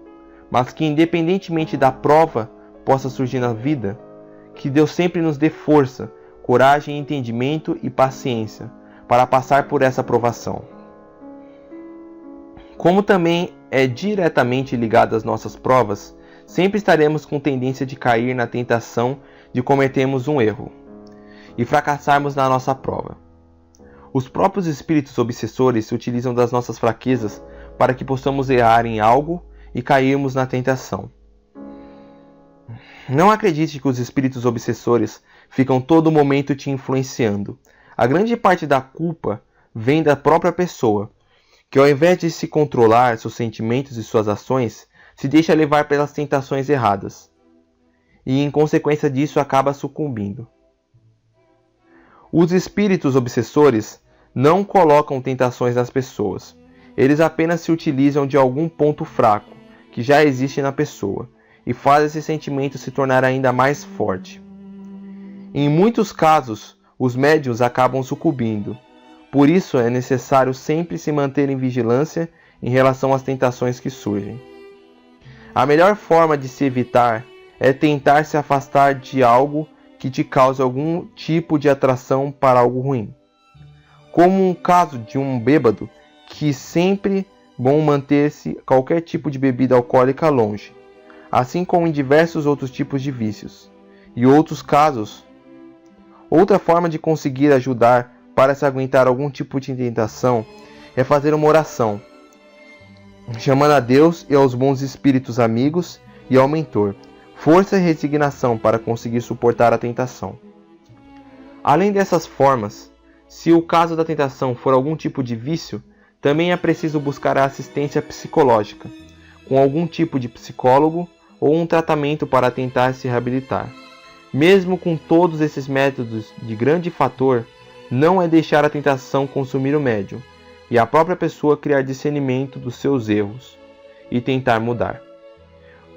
mas que independentemente da prova possa surgir na vida, que Deus sempre nos dê força, coragem, entendimento e paciência para passar por essa provação. Como também é diretamente ligado às nossas provas, sempre estaremos com tendência de cair na tentação de cometermos um erro e fracassarmos na nossa prova. Os próprios espíritos obsessores se utilizam das nossas fraquezas para que possamos errar em algo e cairmos na tentação. Não acredite que os espíritos obsessores ficam todo momento te influenciando. A grande parte da culpa vem da própria pessoa, que ao invés de se controlar seus sentimentos e suas ações, se deixa levar pelas tentações erradas. E em consequência disso acaba sucumbindo. Os espíritos obsessores não colocam tentações nas pessoas. Eles apenas se utilizam de algum ponto fraco que já existe na pessoa e faz esse sentimento se tornar ainda mais forte. Em muitos casos, os médiuns acabam sucumbindo. Por isso é necessário sempre se manter em vigilância em relação às tentações que surgem. A melhor forma de se evitar é tentar se afastar de algo que te cause algum tipo de atração para algo ruim. Como um caso de um bêbado, que sempre bom manter-se qualquer tipo de bebida alcoólica longe, assim como em diversos outros tipos de vícios. E outros casos, outra forma de conseguir ajudar para se aguentar algum tipo de tentação é fazer uma oração, chamando a Deus e aos bons espíritos amigos e ao mentor, força e resignação para conseguir suportar a tentação. Além dessas formas, se o caso da tentação for algum tipo de vício, também é preciso buscar a assistência psicológica, com algum tipo de psicólogo ou um tratamento para tentar se reabilitar. Mesmo com todos esses métodos, de grande fator não é deixar a tentação consumir o médium e a própria pessoa criar discernimento dos seus erros e tentar mudar.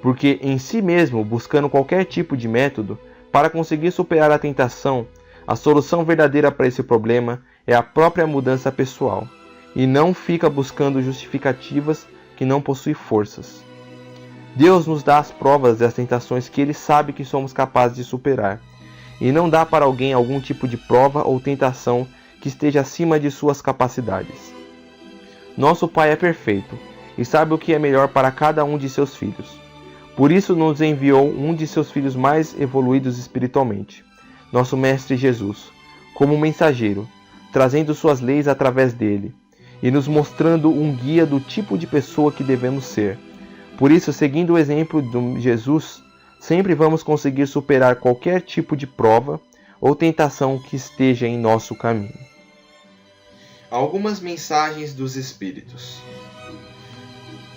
Porque em si mesmo, buscando qualquer tipo de método para conseguir superar a tentação, a solução verdadeira para esse problema é a própria mudança pessoal, e não fica buscando justificativas que não possuem forças. Deus nos dá as provas e as tentações que Ele sabe que somos capazes de superar, e não dá para alguém algum tipo de prova ou tentação que esteja acima de suas capacidades. Nosso Pai é perfeito, e sabe o que é melhor para cada um de seus filhos. Por isso nos enviou um de seus filhos mais evoluídos espiritualmente, nosso Mestre Jesus, como mensageiro, trazendo suas leis através dele, e nos mostrando um guia do tipo de pessoa que devemos ser. Por isso, seguindo o exemplo de Jesus, sempre vamos conseguir superar qualquer tipo de prova ou tentação que esteja em nosso caminho. Algumas mensagens dos Espíritos.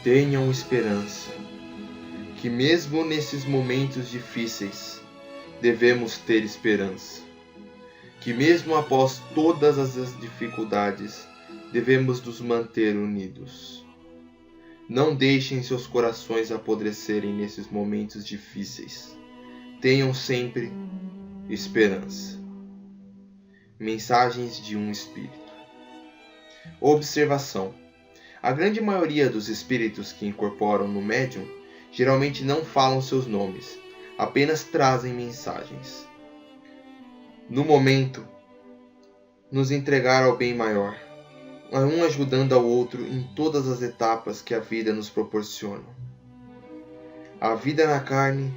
Tenham esperança, que mesmo nesses momentos difíceis, devemos ter esperança. Que mesmo após todas as dificuldades, devemos nos manter unidos. Não deixem seus corações apodrecerem nesses momentos difíceis. Tenham sempre esperança. Mensagens de um Espírito. Observação. A grande maioria dos espíritos que incorporam no médium geralmente não falam seus nomes, apenas trazem mensagens. No momento, nos entregar ao bem maior, um ajudando ao outro em todas as etapas que a vida nos proporciona. A vida na carne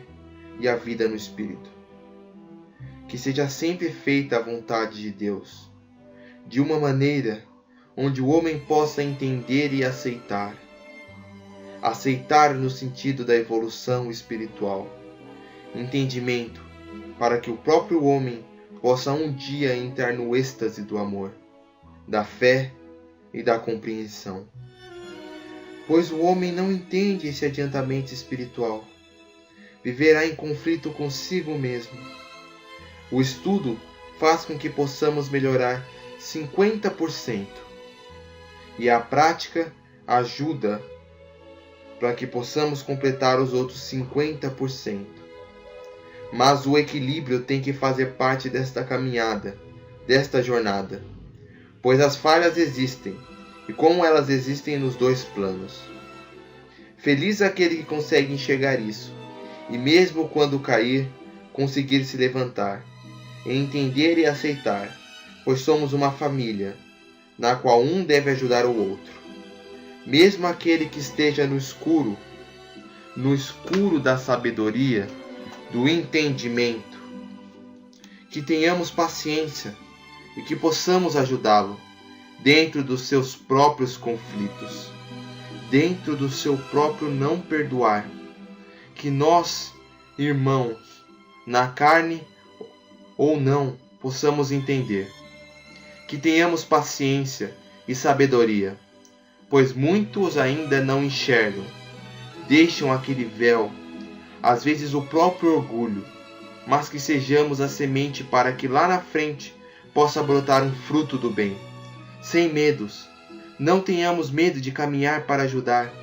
e a vida no espírito. Que seja sempre feita a vontade de Deus, de uma maneira onde o homem possa entender e aceitar. Aceitar no sentido da evolução espiritual. Entendimento, para que o próprio homem possa um dia entrar no êxtase do amor, da fé e da compreensão. Pois o homem não entende esse adiantamento espiritual. Viverá em conflito consigo mesmo. O estudo faz com que possamos melhorar 50%. E a prática ajuda para que possamos completar os outros 50%. Mas o equilíbrio tem que fazer parte desta caminhada, desta jornada. Pois as falhas existem, e como elas existem nos dois planos. Feliz aquele que consegue enxergar isso, e mesmo quando cair, conseguir se levantar, e entender e aceitar, pois somos uma família, na qual um deve ajudar o outro. Mesmo aquele que esteja no escuro da sabedoria, do entendimento, que tenhamos paciência e que possamos ajudá-lo dentro dos seus próprios conflitos, dentro do seu próprio não perdoar, que nós, irmãos, na carne ou não, possamos entender, que tenhamos paciência e sabedoria, pois muitos ainda não enxergam, deixam aquele véu, às vezes o próprio orgulho, mas que sejamos a semente para que lá na frente possa brotar um fruto do bem, sem medos. Não tenhamos medo de caminhar para ajudar,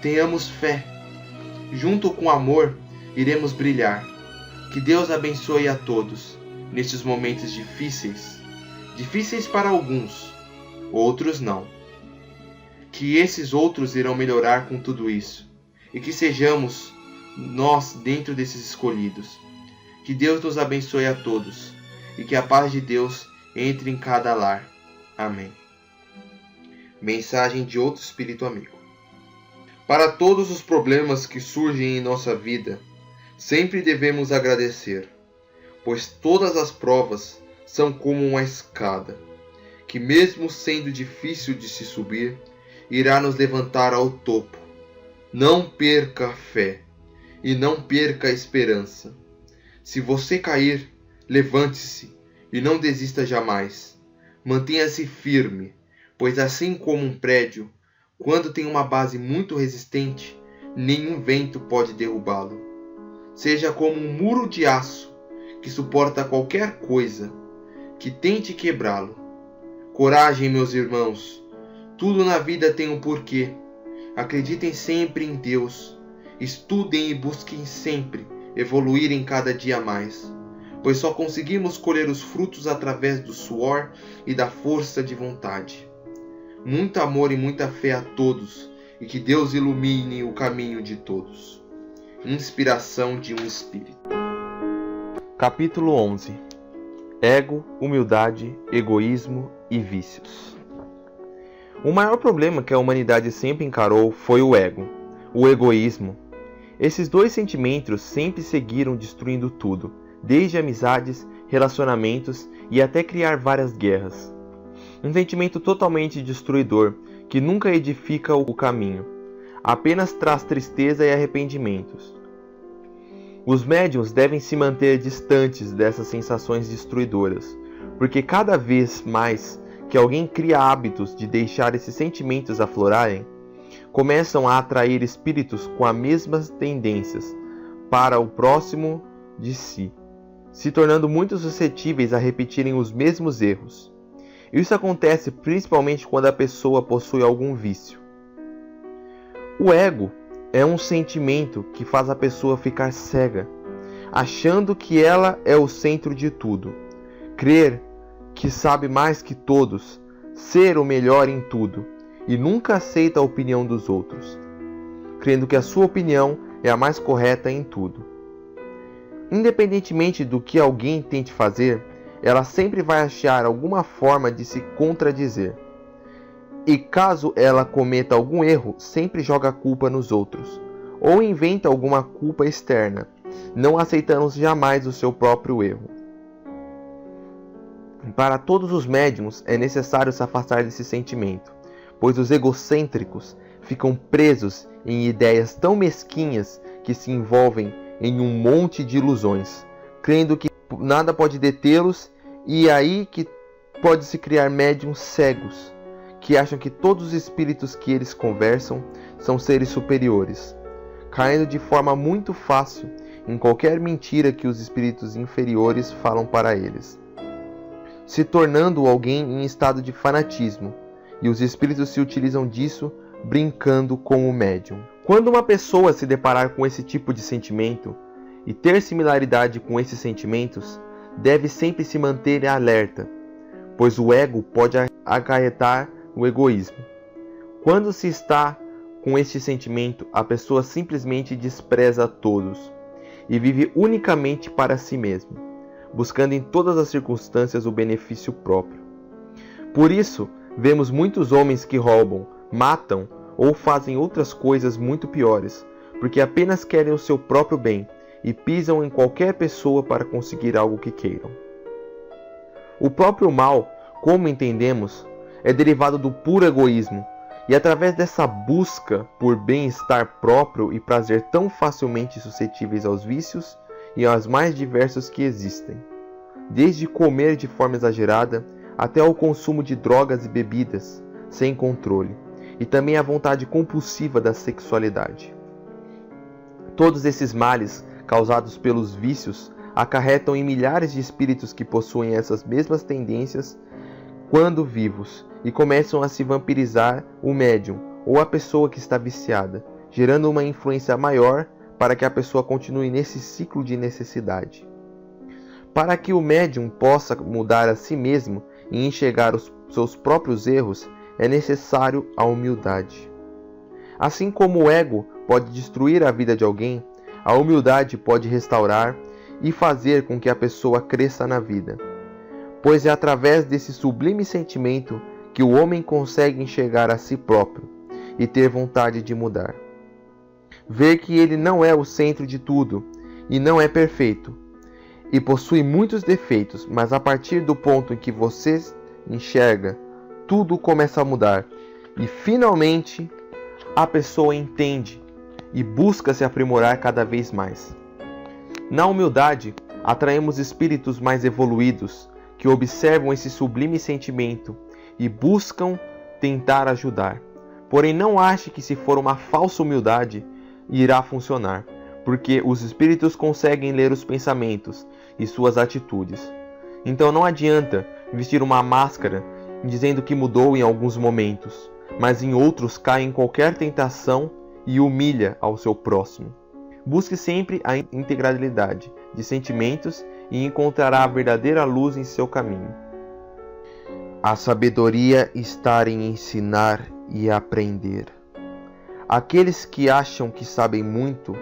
tenhamos fé. Junto com amor, iremos brilhar. Que Deus abençoe a todos nestes momentos difíceis, difíceis para alguns, outros não. Que esses outros irão melhorar com tudo isso, e que sejamos nós dentro desses escolhidos. Que Deus nos abençoe a todos, e que a paz de Deus entre em cada lar. Amém. Mensagem de outro espírito amigo. Para todos os problemas que surgem em nossa vida, sempre devemos agradecer, pois todas as provas são como uma escada, que mesmo sendo difícil de se subir, irá nos levantar ao topo. Não perca a fé e não perca a esperança. Se você cair, levante-se e não desista jamais. Mantenha-se firme, pois assim como um prédio, quando tem uma base muito resistente, nenhum vento pode derrubá-lo. Seja como um muro de aço que suporta qualquer coisa que tente quebrá-lo. Coragem, meus irmãos. Tudo na vida tem um porquê. Acreditem sempre em Deus. Estudem e busquem sempre evoluir em cada dia mais, pois só conseguimos colher os frutos através do suor e da força de vontade. Muito amor e muita fé a todos, e que Deus ilumine o caminho de todos. Inspiração de um Espírito. Capítulo 11. Ego, humildade, egoísmo e vícios. O maior problema que a humanidade sempre encarou foi o ego, o egoísmo. Esses dois sentimentos sempre seguiram destruindo tudo, desde amizades, relacionamentos e até criar várias guerras. Um sentimento totalmente destruidor, que nunca edifica o caminho, apenas traz tristeza e arrependimentos. Os médiuns devem se manter distantes dessas sensações destruidoras, porque cada vez mais que alguém cria hábitos de deixar esses sentimentos aflorarem, começam a atrair espíritos com as mesmas tendências para o próximo de si, se tornando muito suscetíveis a repetirem os mesmos erros. Isso acontece principalmente quando a pessoa possui algum vício. O ego é um sentimento que faz a pessoa ficar cega, achando que ela é o centro de tudo, crer que sabe mais que todos, ser o melhor em tudo, e nunca aceita a opinião dos outros, crendo que a sua opinião é a mais correta em tudo. Independentemente do que alguém tente fazer, ela sempre vai achar alguma forma de se contradizer. E caso ela cometa algum erro, sempre joga a culpa nos outros, ou inventa alguma culpa externa, não aceitando jamais o seu próprio erro. Para todos os médiuns é necessário se afastar desse sentimento, pois os egocêntricos ficam presos em ideias tão mesquinhas que se envolvem em um monte de ilusões, crendo que nada pode detê-los, e é aí que pode se criar médiuns cegos, que acham que todos os espíritos que eles conversam são seres superiores, caindo de forma muito fácil em qualquer mentira que os espíritos inferiores falam para eles, se tornando alguém em estado de fanatismo, e os espíritos se utilizam disso brincando com o médium. Quando uma pessoa se deparar com esse tipo de sentimento e ter similaridade com esses sentimentos, deve sempre se manter alerta, pois o ego pode acarretar o egoísmo. Quando se está com este sentimento, a pessoa simplesmente despreza a todos e vive unicamente para si mesma, buscando em todas as circunstâncias o benefício próprio. Por isso, vemos muitos homens que roubam, matam ou fazem outras coisas muito piores, porque apenas querem o seu próprio bem e pisam em qualquer pessoa para conseguir algo que queiram. O próprio mal, como entendemos, é derivado do puro egoísmo, e através dessa busca por bem-estar próprio e prazer tão facilmente suscetíveis aos vícios e aos mais diversos que existem, desde comer de forma exagerada até ao consumo de drogas e bebidas sem controle, e também a vontade compulsiva da sexualidade. Todos esses males causados pelos vícios acarretam em milhares de espíritos que possuem essas mesmas tendências quando vivos e começam a se vampirizar o médium ou a pessoa que está viciada, gerando uma influência maior para que a pessoa continue nesse ciclo de necessidade. Para que o médium possa mudar a si mesmo e enxergar os seus próprios erros, é necessário a humildade. Assim como o ego pode destruir a vida de alguém, a humildade pode restaurar e fazer com que a pessoa cresça na vida, pois é através desse sublime sentimento que o homem consegue enxergar a si próprio e ter vontade de mudar. Ver que ele não é o centro de tudo e não é perfeito, e possui muitos defeitos, mas a partir do ponto em que você enxerga, tudo começa a mudar e finalmente a pessoa entende e busca se aprimorar cada vez mais. Na humildade, atraemos espíritos mais evoluídos que observam esse sublime sentimento e buscam tentar ajudar. Porém, não ache que se for uma falsa humildade irá funcionar, porque os espíritos conseguem ler os pensamentos e suas atitudes. Então não adianta vestir uma máscara dizendo que mudou em alguns momentos, mas em outros cai em qualquer tentação e humilha ao seu próximo. Busque sempre a integralidade de sentimentos e encontrará a verdadeira luz em seu caminho. A sabedoria está em ensinar e aprender. Aqueles que acham que sabem muito,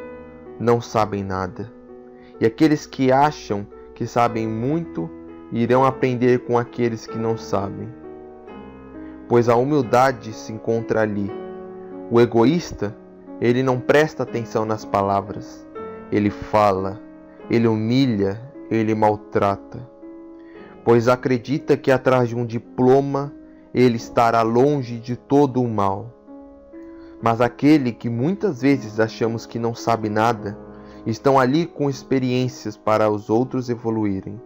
não sabem nada. E aqueles que acham que sabem muito, irão aprender com aqueles que não sabem. Pois a humildade se encontra ali. O egoísta, ele não presta atenção nas palavras. Ele fala, ele humilha, ele maltrata. Pois acredita que atrás de um diploma ele estará longe de todo o mal. Mas aquele que muitas vezes achamos que não sabe nada, estão ali com experiências para os outros evoluírem.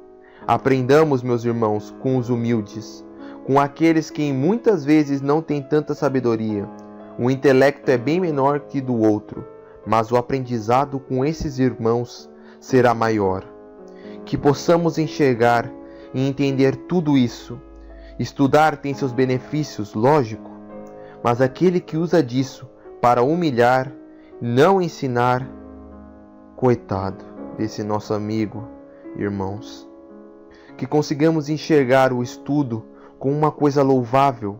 Aprendamos, meus irmãos, com os humildes, com aqueles que muitas vezes não têm tanta sabedoria. O intelecto é bem menor que do outro, mas o aprendizado com esses irmãos será maior. Que possamos enxergar e entender tudo isso. Estudar tem seus benefícios, lógico, mas aquele que usa disso para humilhar, não ensinar, coitado desse nosso amigo, irmãos. Que consigamos enxergar o estudo como uma coisa louvável,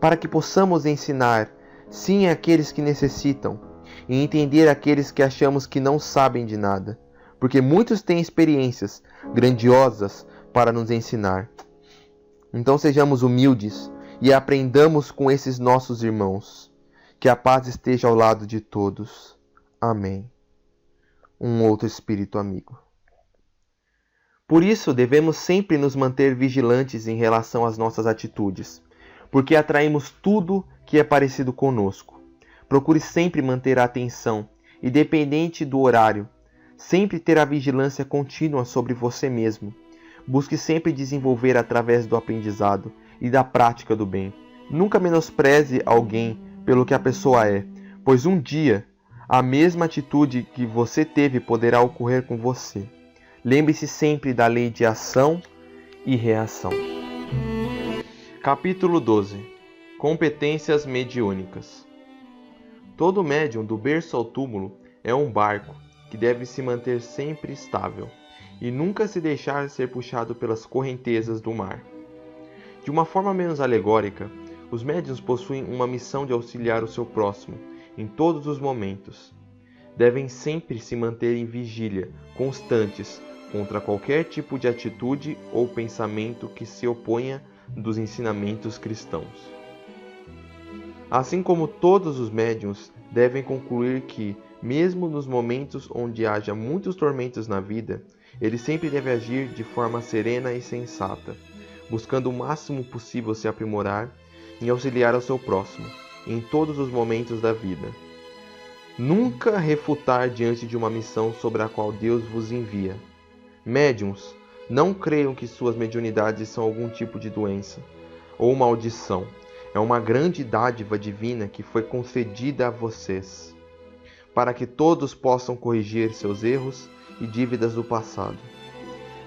para que possamos ensinar, sim, aqueles que necessitam, e entender aqueles que achamos que não sabem de nada, porque muitos têm experiências grandiosas para nos ensinar. Então sejamos humildes e aprendamos com esses nossos irmãos. Que a paz esteja ao lado de todos. Amém. Um outro espírito amigo. Por isso, devemos sempre nos manter vigilantes em relação às nossas atitudes, porque atraímos tudo que é parecido conosco. Procure sempre manter a atenção, independente do horário, sempre ter a vigilância contínua sobre você mesmo. Busque sempre desenvolver através do aprendizado e da prática do bem. Nunca menospreze alguém pelo que a pessoa é, pois um dia a mesma atitude que você teve poderá ocorrer com você. Lembre-se sempre da lei de ação e reação. Capítulo 12. Competências mediúnicas. Todo médium, do berço ao túmulo, é um barco que deve se manter sempre estável e nunca se deixar ser puxado pelas correntezas do mar. De uma forma menos alegórica, os médiuns possuem uma missão de auxiliar o seu próximo em todos os momentos. Devem sempre se manter em vigília, constantes, contra qualquer tipo de atitude ou pensamento que se oponha dos ensinamentos cristãos. Assim como todos os médiuns devem concluir que, mesmo nos momentos onde haja muitos tormentos na vida, ele sempre deve agir de forma serena e sensata, buscando o máximo possível se aprimorar e auxiliar ao seu próximo, em todos os momentos da vida. Nunca refutar diante de uma missão sobre a qual Deus vos envia. Médiuns, não creiam que suas mediunidades são algum tipo de doença ou maldição. É uma grande dádiva divina que foi concedida a vocês, para que todos possam corrigir seus erros e dívidas do passado.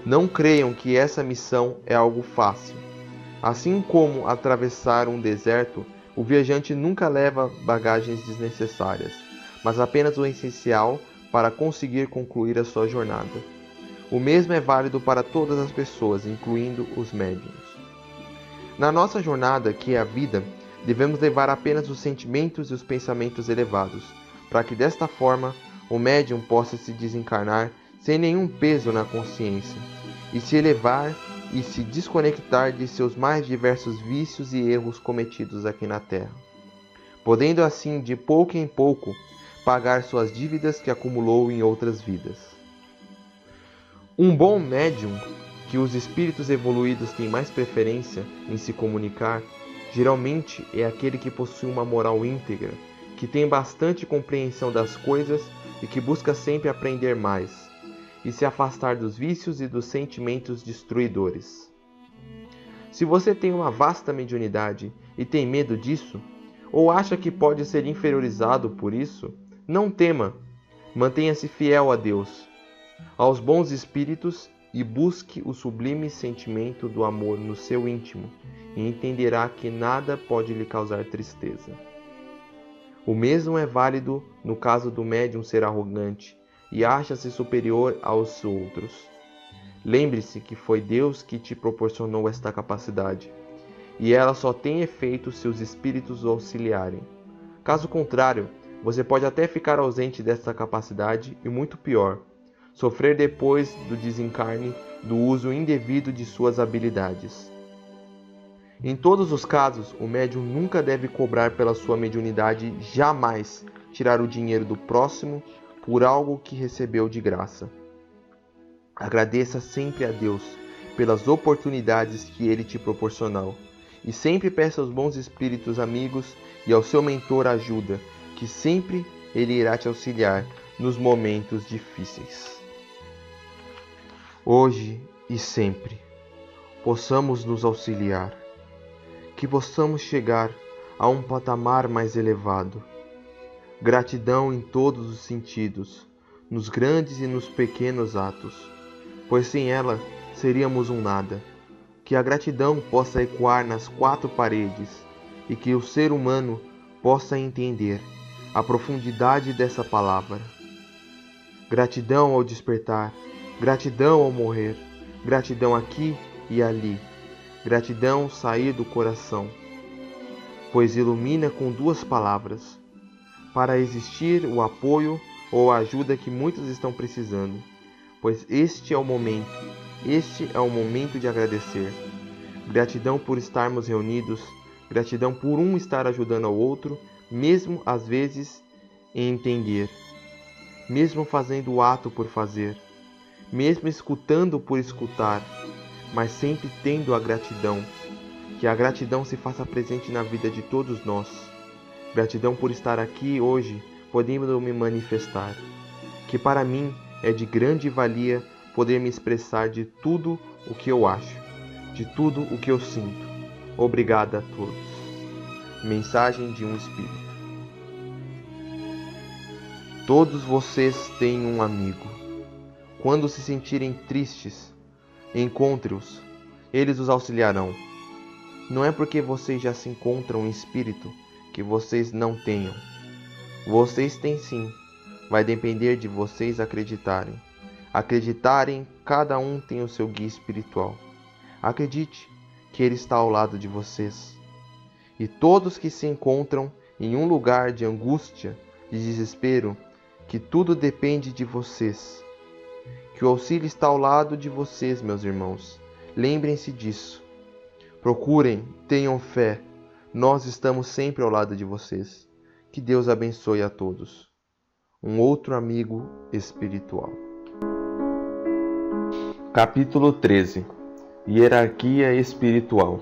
Não creiam que essa missão é algo fácil. Assim como atravessar um deserto, o viajante nunca leva bagagens desnecessárias, mas apenas o essencial para conseguir concluir a sua jornada. O mesmo é válido para todas as pessoas, incluindo os médiuns. Na nossa jornada, que é a vida, devemos levar apenas os sentimentos e os pensamentos elevados, para que desta forma o médium possa se desencarnar sem nenhum peso na consciência, e se elevar e se desconectar de seus mais diversos vícios e erros cometidos aqui na Terra, podendo assim, de pouco em pouco, pagar suas dívidas que acumulou em outras vidas. Um bom médium, que os espíritos evoluídos têm mais preferência em se comunicar, geralmente é aquele que possui uma moral íntegra, que tem bastante compreensão das coisas e que busca sempre aprender mais, e se afastar dos vícios e dos sentimentos destruidores. Se você tem uma vasta mediunidade e tem medo disso, ou acha que pode ser inferiorizado por isso, não tema, mantenha-se fiel a Deus, aos bons espíritos e busque o sublime sentimento do amor no seu íntimo e entenderá que nada pode lhe causar tristeza. O mesmo é válido no caso do médium ser arrogante e acha-se superior aos outros. Lembre-se que foi Deus que te proporcionou esta capacidade e ela só tem efeito se os espíritos o auxiliarem. Caso contrário, você pode até ficar ausente desta capacidade e, muito pior, sofrer depois do desencarne do uso indevido de suas habilidades. Em todos os casos, o médium nunca deve cobrar pela sua mediunidade, jamais tirar o dinheiro do próximo por algo que recebeu de graça. Agradeça sempre a Deus pelas oportunidades que Ele te proporcionou e sempre peça aos bons espíritos amigos e ao seu mentor ajuda, que sempre Ele irá te auxiliar nos momentos difíceis. Hoje e sempre, possamos nos auxiliar, que possamos chegar a um patamar mais elevado. Gratidão em todos os sentidos, nos grandes e nos pequenos atos, pois sem ela seríamos um nada. Que a gratidão possa ecoar nas quatro paredes e que o ser humano possa entender a profundidade dessa palavra. Gratidão ao despertar, gratidão ao morrer, gratidão aqui e ali, gratidão sair do coração, pois ilumina com duas palavras, para existir o apoio ou a ajuda que muitos estão precisando, pois este é o momento de agradecer. Gratidão por estarmos reunidos, gratidão por um estar ajudando ao outro, mesmo às vezes em entender, mesmo fazendo o ato por fazer, mesmo escutando por escutar, mas sempre tendo a gratidão. Que a gratidão se faça presente na vida de todos nós. Gratidão por estar aqui hoje, podendo me manifestar. Que para mim é de grande valia poder me expressar de tudo o que eu acho, de tudo o que eu sinto. Obrigado a todos. Mensagem de um Espírito. Todos vocês têm um amigo. Quando se sentirem tristes, encontre-os, eles os auxiliarão. Não é porque vocês já se encontram em espírito que vocês não tenham. Vocês têm sim, vai depender de vocês acreditarem. Acreditarem, cada um tem o seu guia espiritual. Acredite que ele está ao lado de vocês. E todos que se encontram em um lugar de angústia, de desespero, que tudo depende de vocês. Que o auxílio está ao lado de vocês, meus irmãos. Lembrem-se disso. Procurem, tenham fé. Nós estamos sempre ao lado de vocês. Que Deus abençoe a todos. Um outro amigo espiritual. Capítulo 13. Hierarquia espiritual.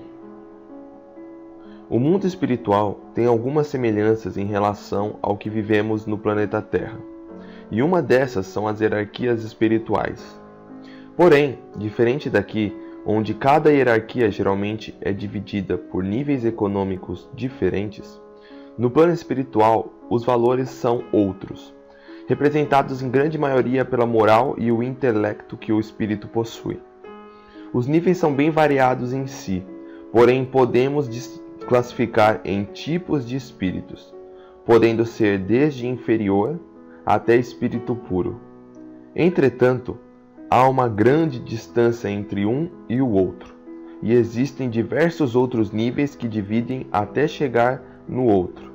O mundo espiritual tem algumas semelhanças em relação ao que vivemos no planeta Terra. E uma dessas são as hierarquias espirituais. Porém, diferente daqui, onde cada hierarquia geralmente é dividida por níveis econômicos diferentes, no plano espiritual os valores são outros, representados em grande maioria pela moral e o intelecto que o espírito possui. Os níveis são bem variados em si, porém podemos classificar em tipos de espíritos, podendo ser desde inferior até espírito puro. Entretanto, há uma grande distância entre um e o outro, e existem diversos outros níveis que dividem até chegar no outro.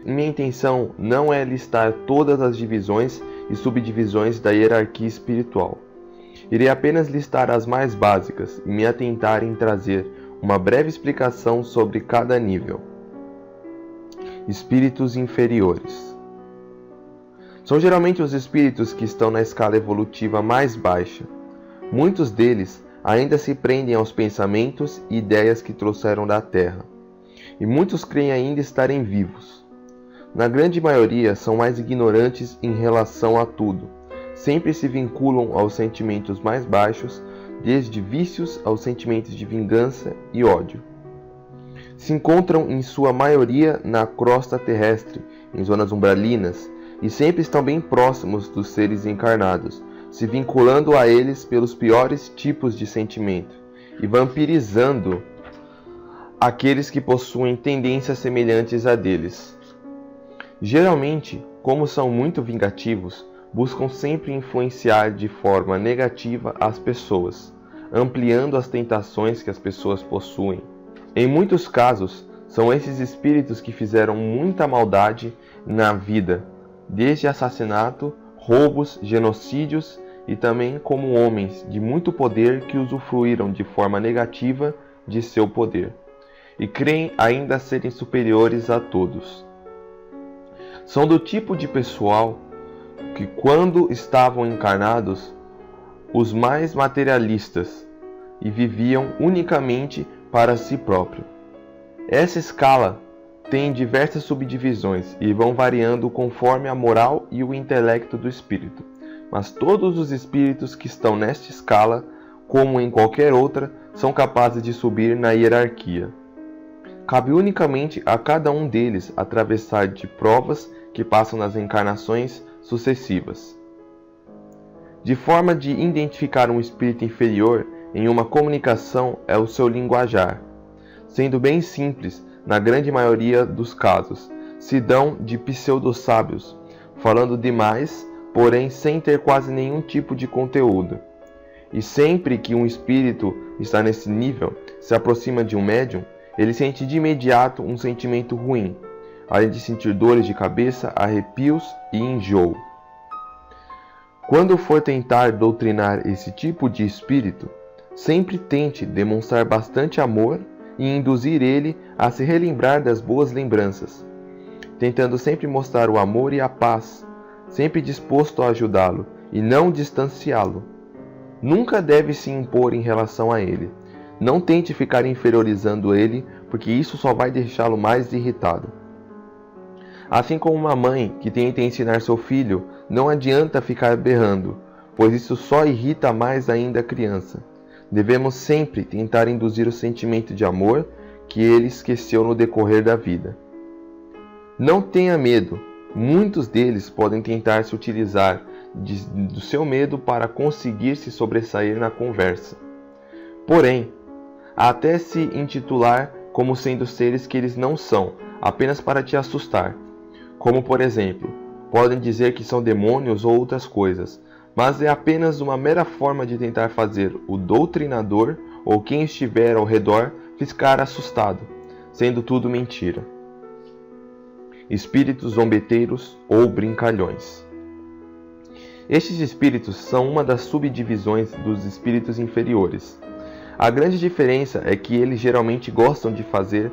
Minha intenção não é listar todas as divisões e subdivisões da hierarquia espiritual. Irei apenas listar as mais básicas e me atentar em trazer uma breve explicação sobre cada nível. Espíritos inferiores. São geralmente os espíritos que estão na escala evolutiva mais baixa. Muitos deles ainda se prendem aos pensamentos e ideias que trouxeram da Terra, e muitos creem ainda estarem vivos. Na grande maioria são mais ignorantes em relação a tudo, sempre se vinculam aos sentimentos mais baixos, desde vícios aos sentimentos de vingança e ódio. Se encontram em sua maioria na crosta terrestre, em zonas umbralinas, e sempre estão bem próximos dos seres encarnados, se vinculando a eles pelos piores tipos de sentimento, e vampirizando aqueles que possuem tendências semelhantes a deles. Geralmente, como são muito vingativos, buscam sempre influenciar de forma negativa as pessoas, ampliando as tentações que as pessoas possuem. Em muitos casos, são esses espíritos que fizeram muita maldade na vida, desde assassinato, roubos, genocídios e também como homens de muito poder que usufruíram de forma negativa de seu poder, e creem ainda serem superiores a todos. São do tipo de pessoal que, quando estavam encarnados, os mais materialistas, e viviam unicamente para si próprio. Essa escala tem diversas subdivisões e vão variando conforme a moral e o intelecto do espírito, mas todos os espíritos que estão nesta escala, como em qualquer outra, são capazes de subir na hierarquia. Cabe unicamente a cada um deles atravessar de provas que passam nas encarnações sucessivas. De forma de identificar um espírito inferior em uma comunicação é o seu linguajar. Sendo bem simples, na grande maioria dos casos, se dão de pseudo-sábios, falando demais, porém sem ter quase nenhum tipo de conteúdo. E sempre que um espírito está nesse nível, se aproxima de um médium, ele sente de imediato um sentimento ruim, além de sentir dores de cabeça, arrepios e enjoo. Quando for tentar doutrinar esse tipo de espírito, sempre tente demonstrar bastante amor e induzir ele a se relembrar das boas lembranças, tentando sempre mostrar o amor e a paz, sempre disposto a ajudá-lo e não distanciá-lo. Nunca deve se impor em relação a ele. Não tente ficar inferiorizando ele, porque isso só vai deixá-lo mais irritado. Assim como uma mãe que tenta ensinar seu filho, não adianta ficar berrando, pois isso só irrita mais ainda a criança. Devemos sempre tentar induzir o sentimento de amor que ele esqueceu no decorrer da vida. Não tenha medo. Muitos deles podem tentar se utilizar do seu medo para conseguir se sobressair na conversa. Porém, até se intitular como sendo seres que eles não são, apenas para te assustar. Como, por exemplo, podem dizer que são demônios ou outras coisas, mas é apenas uma mera forma de tentar fazer o doutrinador ou quem estiver ao redor ficar assustado, sendo tudo mentira. Espíritos zombeteiros ou brincalhões. Estes espíritos são uma das subdivisões dos espíritos inferiores. A grande diferença é que eles geralmente gostam de fazer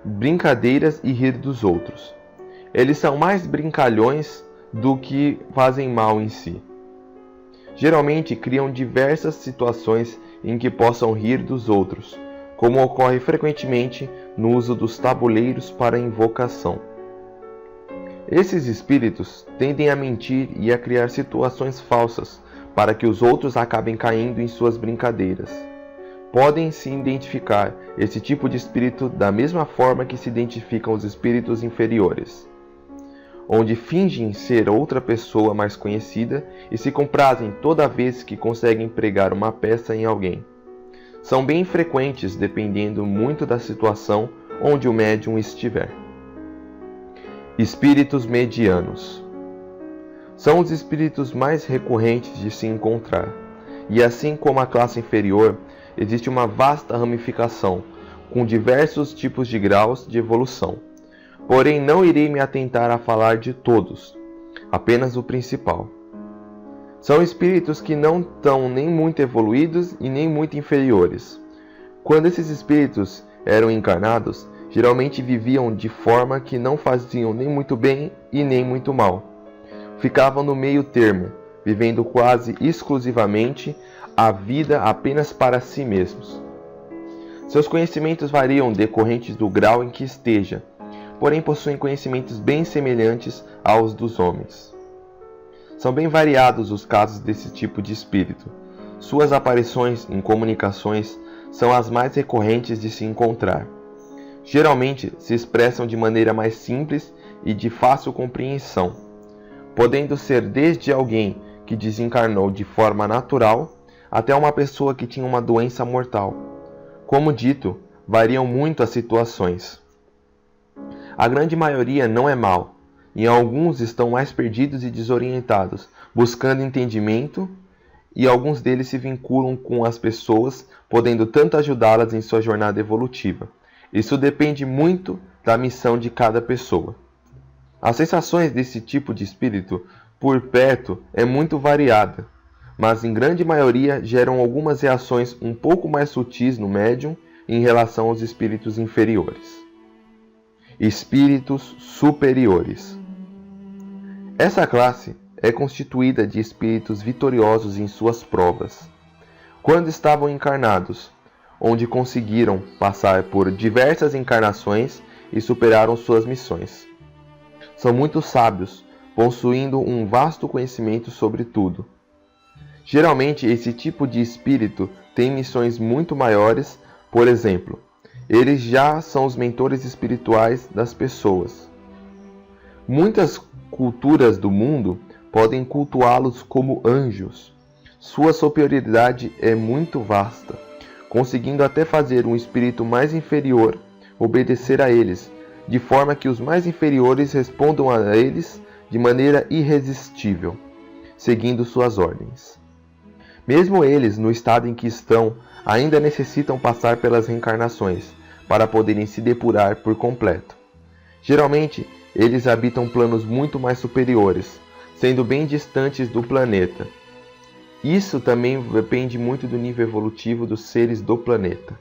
brincadeiras e rir dos outros. Eles são mais brincalhões do que fazem mal em si. Geralmente criam diversas situações em que possam rir dos outros, como ocorre frequentemente no uso dos tabuleiros para invocação. Esses espíritos tendem a mentir e a criar situações falsas para que os outros acabem caindo em suas brincadeiras. Podem-se identificar esse tipo de espírito da mesma forma que se identificam os espíritos inferiores, onde fingem ser outra pessoa mais conhecida e se comprazem toda vez que conseguem pregar uma peça em alguém. São bem frequentes dependendo muito da situação onde o médium estiver. Espíritos medianos. São os espíritos mais recorrentes de se encontrar, e assim como a classe inferior, existe uma vasta ramificação, com diversos tipos de graus de evolução. Porém, não irei me atentar a falar de todos, apenas o principal. São espíritos que não estão nem muito evoluídos e nem muito inferiores. Quando esses espíritos eram encarnados, geralmente viviam de forma que não faziam nem muito bem e nem muito mal. Ficavam no meio termo, vivendo quase exclusivamente a vida apenas para si mesmos. Seus conhecimentos variam decorrentes do grau em que esteja, porém possuem conhecimentos bem semelhantes aos dos homens. São bem variados os casos desse tipo de espírito. Suas aparições em comunicações são as mais recorrentes de se encontrar. Geralmente se expressam de maneira mais simples e de fácil compreensão, podendo ser desde alguém que desencarnou de forma natural até uma pessoa que tinha uma doença mortal. Como dito, variam muito as situações. A grande maioria não é mal, e alguns estão mais perdidos e desorientados, buscando entendimento, e alguns deles se vinculam com as pessoas, podendo tanto ajudá-las em sua jornada evolutiva. Isso depende muito da missão de cada pessoa. As sensações desse tipo de espírito por perto é muito variada, mas em grande maioria geram algumas reações um pouco mais sutis no médium em relação aos espíritos inferiores. Espíritos superiores. Essa classe é constituída de espíritos vitoriosos em suas provas. Quando estavam encarnados, onde conseguiram passar por diversas encarnações e superaram suas missões. São muito sábios, possuindo um vasto conhecimento sobre tudo. Geralmente, esse tipo de espírito tem missões muito maiores, por exemplo, eles já são os mentores espirituais das pessoas. Muitas culturas do mundo podem cultuá-los como anjos. Sua superioridade é muito vasta, conseguindo até fazer um espírito mais inferior obedecer a eles, de forma que os mais inferiores respondam a eles de maneira irresistível, seguindo suas ordens. Mesmo eles, no estado em que estão, ainda necessitam passar pelas reencarnações, para poderem se depurar por completo. Geralmente, eles habitam planos muito mais superiores, sendo bem distantes do planeta. Isso também depende muito do nível evolutivo dos seres do planeta.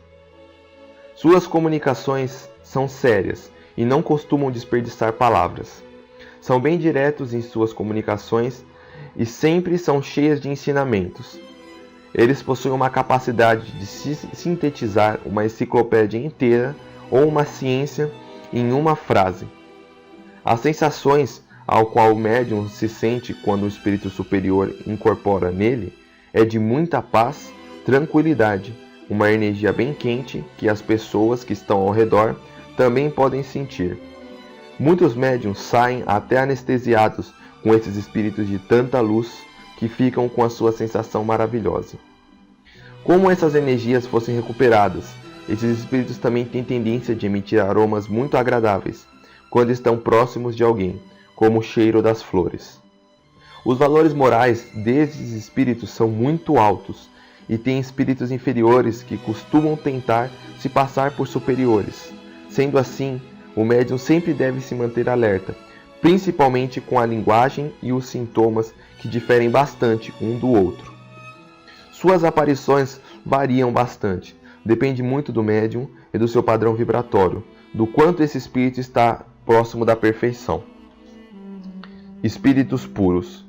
Suas comunicações são sérias e não costumam desperdiçar palavras. São bem diretos em suas comunicações e sempre são cheias de ensinamentos. Eles possuem uma capacidade de sintetizar uma enciclopédia inteira ou uma ciência em uma frase. As sensações ao qual o médium se sente quando o espírito superior incorpora nele é de muita paz, tranquilidade, uma energia bem quente que as pessoas que estão ao redor também podem sentir. Muitos médiums saem até anestesiados com esses espíritos de tanta luz que ficam com a sua sensação maravilhosa. Como essas energias fossem recuperadas, esses espíritos também têm tendência de emitir aromas muito agradáveis quando estão próximos de alguém, como o cheiro das flores. Os valores morais desses espíritos são muito altos e têm espíritos inferiores que costumam tentar se passar por superiores. Sendo assim, o médium sempre deve se manter alerta, principalmente com a linguagem e os sintomas que diferem bastante um do outro. Suas aparições variam bastante, depende muito do médium e do seu padrão vibratório, do quanto esse espírito está próximo da perfeição. Espíritos puros.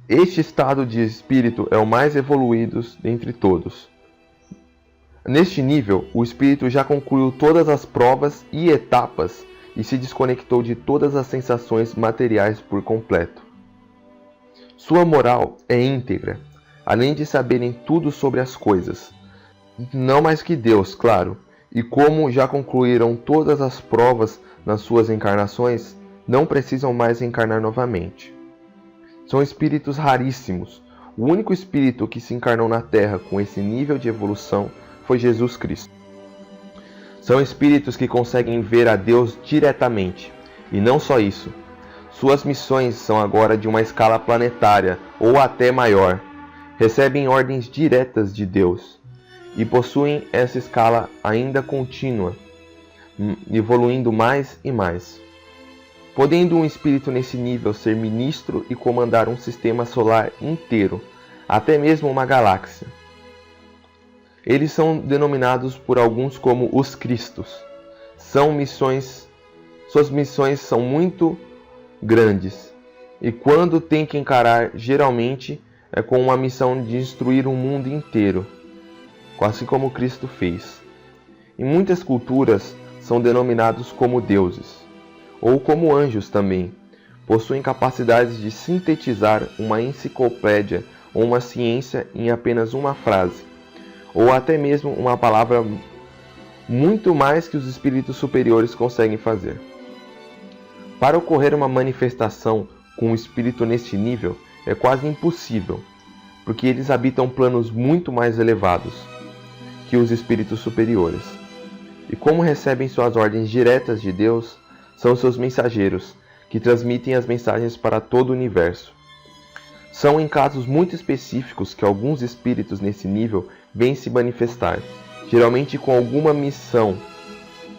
Este estado de espírito é o mais evoluído dentre todos. Neste nível, o espírito já concluiu todas as provas e etapas e se desconectou de todas as sensações materiais por completo. Sua moral é íntegra, além de saberem tudo sobre as coisas, não mais que Deus, claro, e como já concluíram todas as provas nas suas encarnações, não precisam mais encarnar novamente. São espíritos raríssimos. O único espírito que se encarnou na Terra com esse nível de evolução foi Jesus Cristo. São espíritos que conseguem ver a Deus diretamente, e não só isso. Suas missões são agora de uma escala planetária ou até maior. Recebem ordens diretas de Deus e possuem essa escala ainda contínua, evoluindo mais e mais. Podendo um espírito nesse nível ser ministro e comandar um sistema solar inteiro, até mesmo uma galáxia. Eles são denominados por alguns como os Cristos. Suas missões são muito grandes, e quando tem que encarar, geralmente é com uma missão de destruir o mundo inteiro, assim como Cristo fez. Em muitas culturas são denominados como deuses, ou como anjos também. Possuem capacidades de sintetizar uma enciclopédia ou uma ciência em apenas uma frase, ou até mesmo uma palavra, muito mais que os espíritos superiores conseguem fazer. Para ocorrer uma manifestação com um espírito neste nível é quase impossível, porque eles habitam planos muito mais elevados que os espíritos superiores. E como recebem suas ordens diretas de Deus, são seus mensageiros, que transmitem as mensagens para todo o universo. São em casos muito específicos que alguns espíritos nesse nível vêm se manifestar, geralmente com alguma missão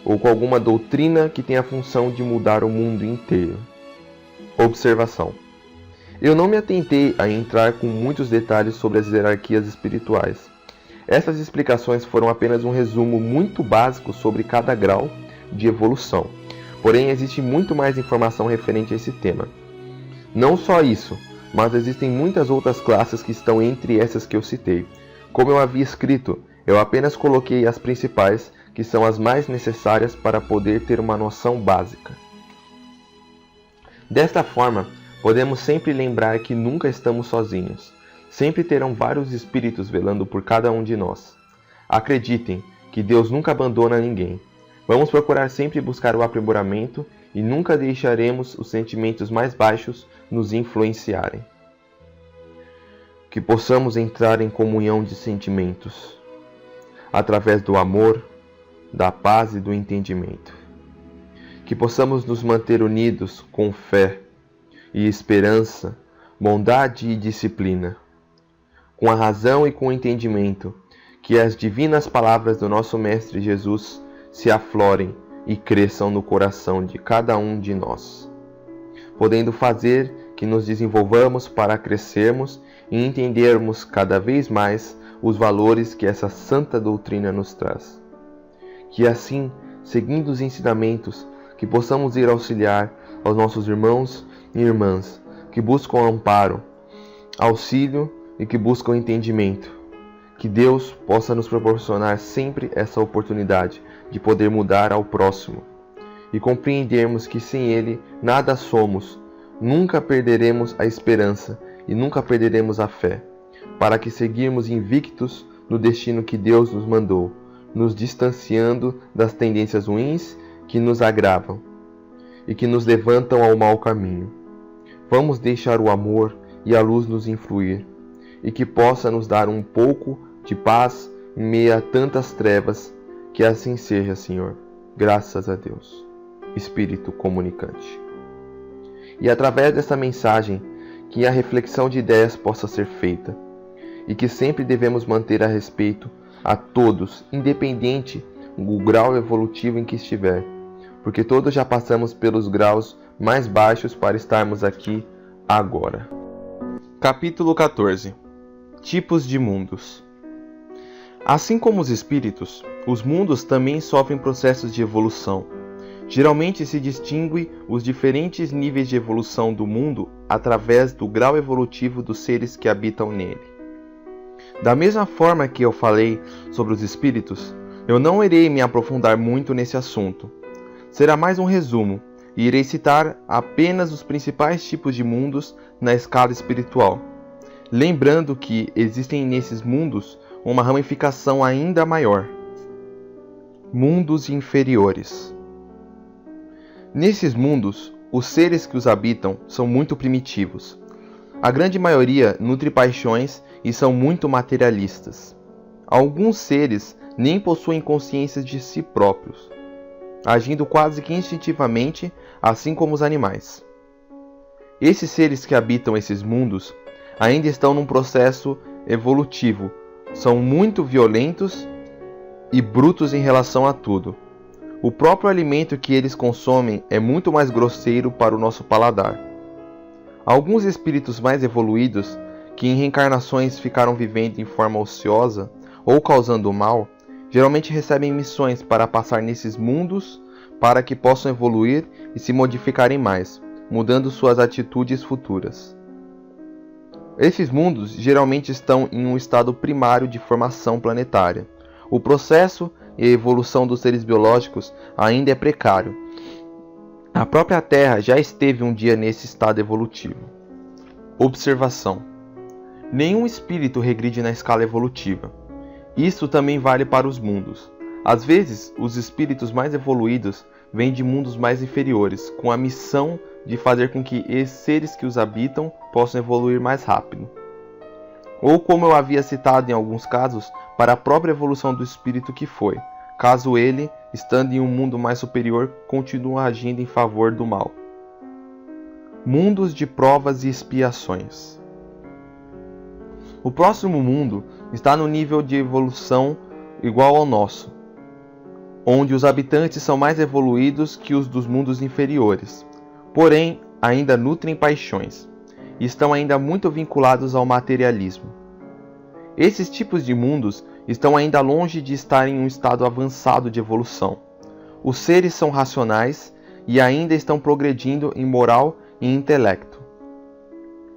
ou com alguma doutrina que tem a função de mudar o mundo inteiro. Observação. Eu não me atentei a entrar com muitos detalhes sobre as hierarquias espirituais. Essas explicações foram apenas um resumo muito básico sobre cada grau de evolução. Porém, existe muito mais informação referente a esse tema. Não só isso, mas existem muitas outras classes que estão entre essas que eu citei. Como eu havia escrito, eu apenas coloquei as principais, que são as mais necessárias para poder ter uma noção básica. Desta forma, podemos sempre lembrar que nunca estamos sozinhos. Sempre terão vários espíritos velando por cada um de nós. Acreditem que Deus nunca abandona ninguém. Vamos procurar sempre buscar o aprimoramento e nunca deixaremos os sentimentos mais baixos nos influenciarem. Que possamos entrar em comunhão de sentimentos, através do amor, da paz e do entendimento. Que possamos nos manter unidos com fé e esperança, bondade e disciplina. Com a razão e com o entendimento, que as divinas palavras do nosso Mestre Jesus se aflorem e cresçam no coração de cada um de nós, podendo fazer que nos desenvolvamos para crescermos e entendermos cada vez mais os valores que essa santa doutrina nos traz. Que assim, seguindo os ensinamentos, que possamos ir auxiliar aos nossos irmãos e irmãs que buscam amparo, auxílio e que buscam entendimento. Que Deus possa nos proporcionar sempre essa oportunidade de poder mudar ao próximo e compreendermos que sem Ele nada somos, nunca perderemos a esperança e nunca perderemos a fé, para que seguirmos invictos no destino que Deus nos mandou, nos distanciando das tendências ruins que nos agravam e que nos levantam ao mau caminho. Vamos deixar o amor e a luz nos influir, e que possa nos dar um pouco de paz em meio a tantas trevas. Que assim seja, Senhor. Graças a Deus. Espírito comunicante. E através dessa mensagem, que a reflexão de ideias possa ser feita, e que sempre devemos manter a respeito a todos, independente do grau evolutivo em que estiver, porque todos já passamos pelos graus mais baixos para estarmos aqui agora. Capítulo 14. Tipos de mundos. Assim como os espíritos, os mundos também sofrem processos de evolução. Geralmente se distingue os diferentes níveis de evolução do mundo através do grau evolutivo dos seres que habitam nele. Da mesma forma que eu falei sobre os espíritos, eu não irei me aprofundar muito nesse assunto. Será mais um resumo, e irei citar apenas os principais tipos de mundos na escala espiritual, lembrando que existem nesses mundos uma ramificação ainda maior. Mundos inferiores. Nesses mundos, os seres que os habitam são muito primitivos. A grande maioria nutre paixões e são muito materialistas. Alguns seres nem possuem consciência de si próprios, agindo quase que instintivamente, assim como os animais. Esses seres que habitam esses mundos ainda estão num processo evolutivo, são muito violentos e brutos em relação a tudo. O próprio alimento que eles consomem é muito mais grosseiro para o nosso paladar. Alguns espíritos mais evoluídos, que em reencarnações ficaram vivendo em forma ociosa ou causando mal, geralmente recebem missões para passar nesses mundos para que possam evoluir e se modificarem mais, mudando suas atitudes futuras. Esses mundos geralmente estão em um estado primário de formação planetária. O processo e a evolução dos seres biológicos ainda é precário. A própria Terra já esteve um dia nesse estado evolutivo. Observação: nenhum espírito regride na escala evolutiva. Isso também vale para os mundos. Às vezes, os espíritos mais evoluídos vêm de mundos mais inferiores, com a missão de fazer com que esses seres que os habitam possam evoluir mais rápido. Ou, como eu havia citado em alguns casos, para a própria evolução do espírito que foi, caso ele, estando em um mundo mais superior, continue agindo em favor do mal. Mundos de provas e expiações. O próximo mundo está no nível de evolução igual ao nosso, onde os habitantes são mais evoluídos que os dos mundos inferiores, porém ainda nutrem paixões e estão ainda muito vinculados ao materialismo. Esses tipos de mundos estão ainda longe de estar em um estado avançado de evolução. Os seres são racionais e ainda estão progredindo em moral e intelecto.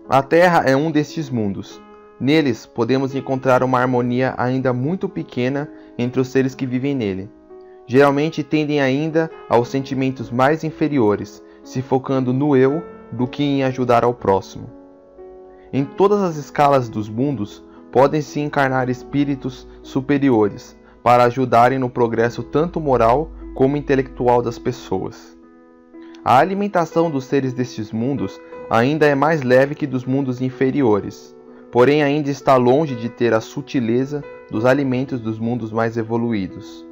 A Terra é um destes mundos. Neles podemos encontrar uma harmonia ainda muito pequena entre os seres que vivem nele. Geralmente tendem ainda aos sentimentos mais inferiores, se focando no eu do que em ajudar ao próximo. Em todas as escalas dos mundos, podem-se encarnar espíritos superiores para ajudarem no progresso tanto moral como intelectual das pessoas. A alimentação dos seres destes mundos ainda é mais leve que dos mundos inferiores, porém ainda está longe de ter a sutileza dos alimentos dos mundos mais evoluídos.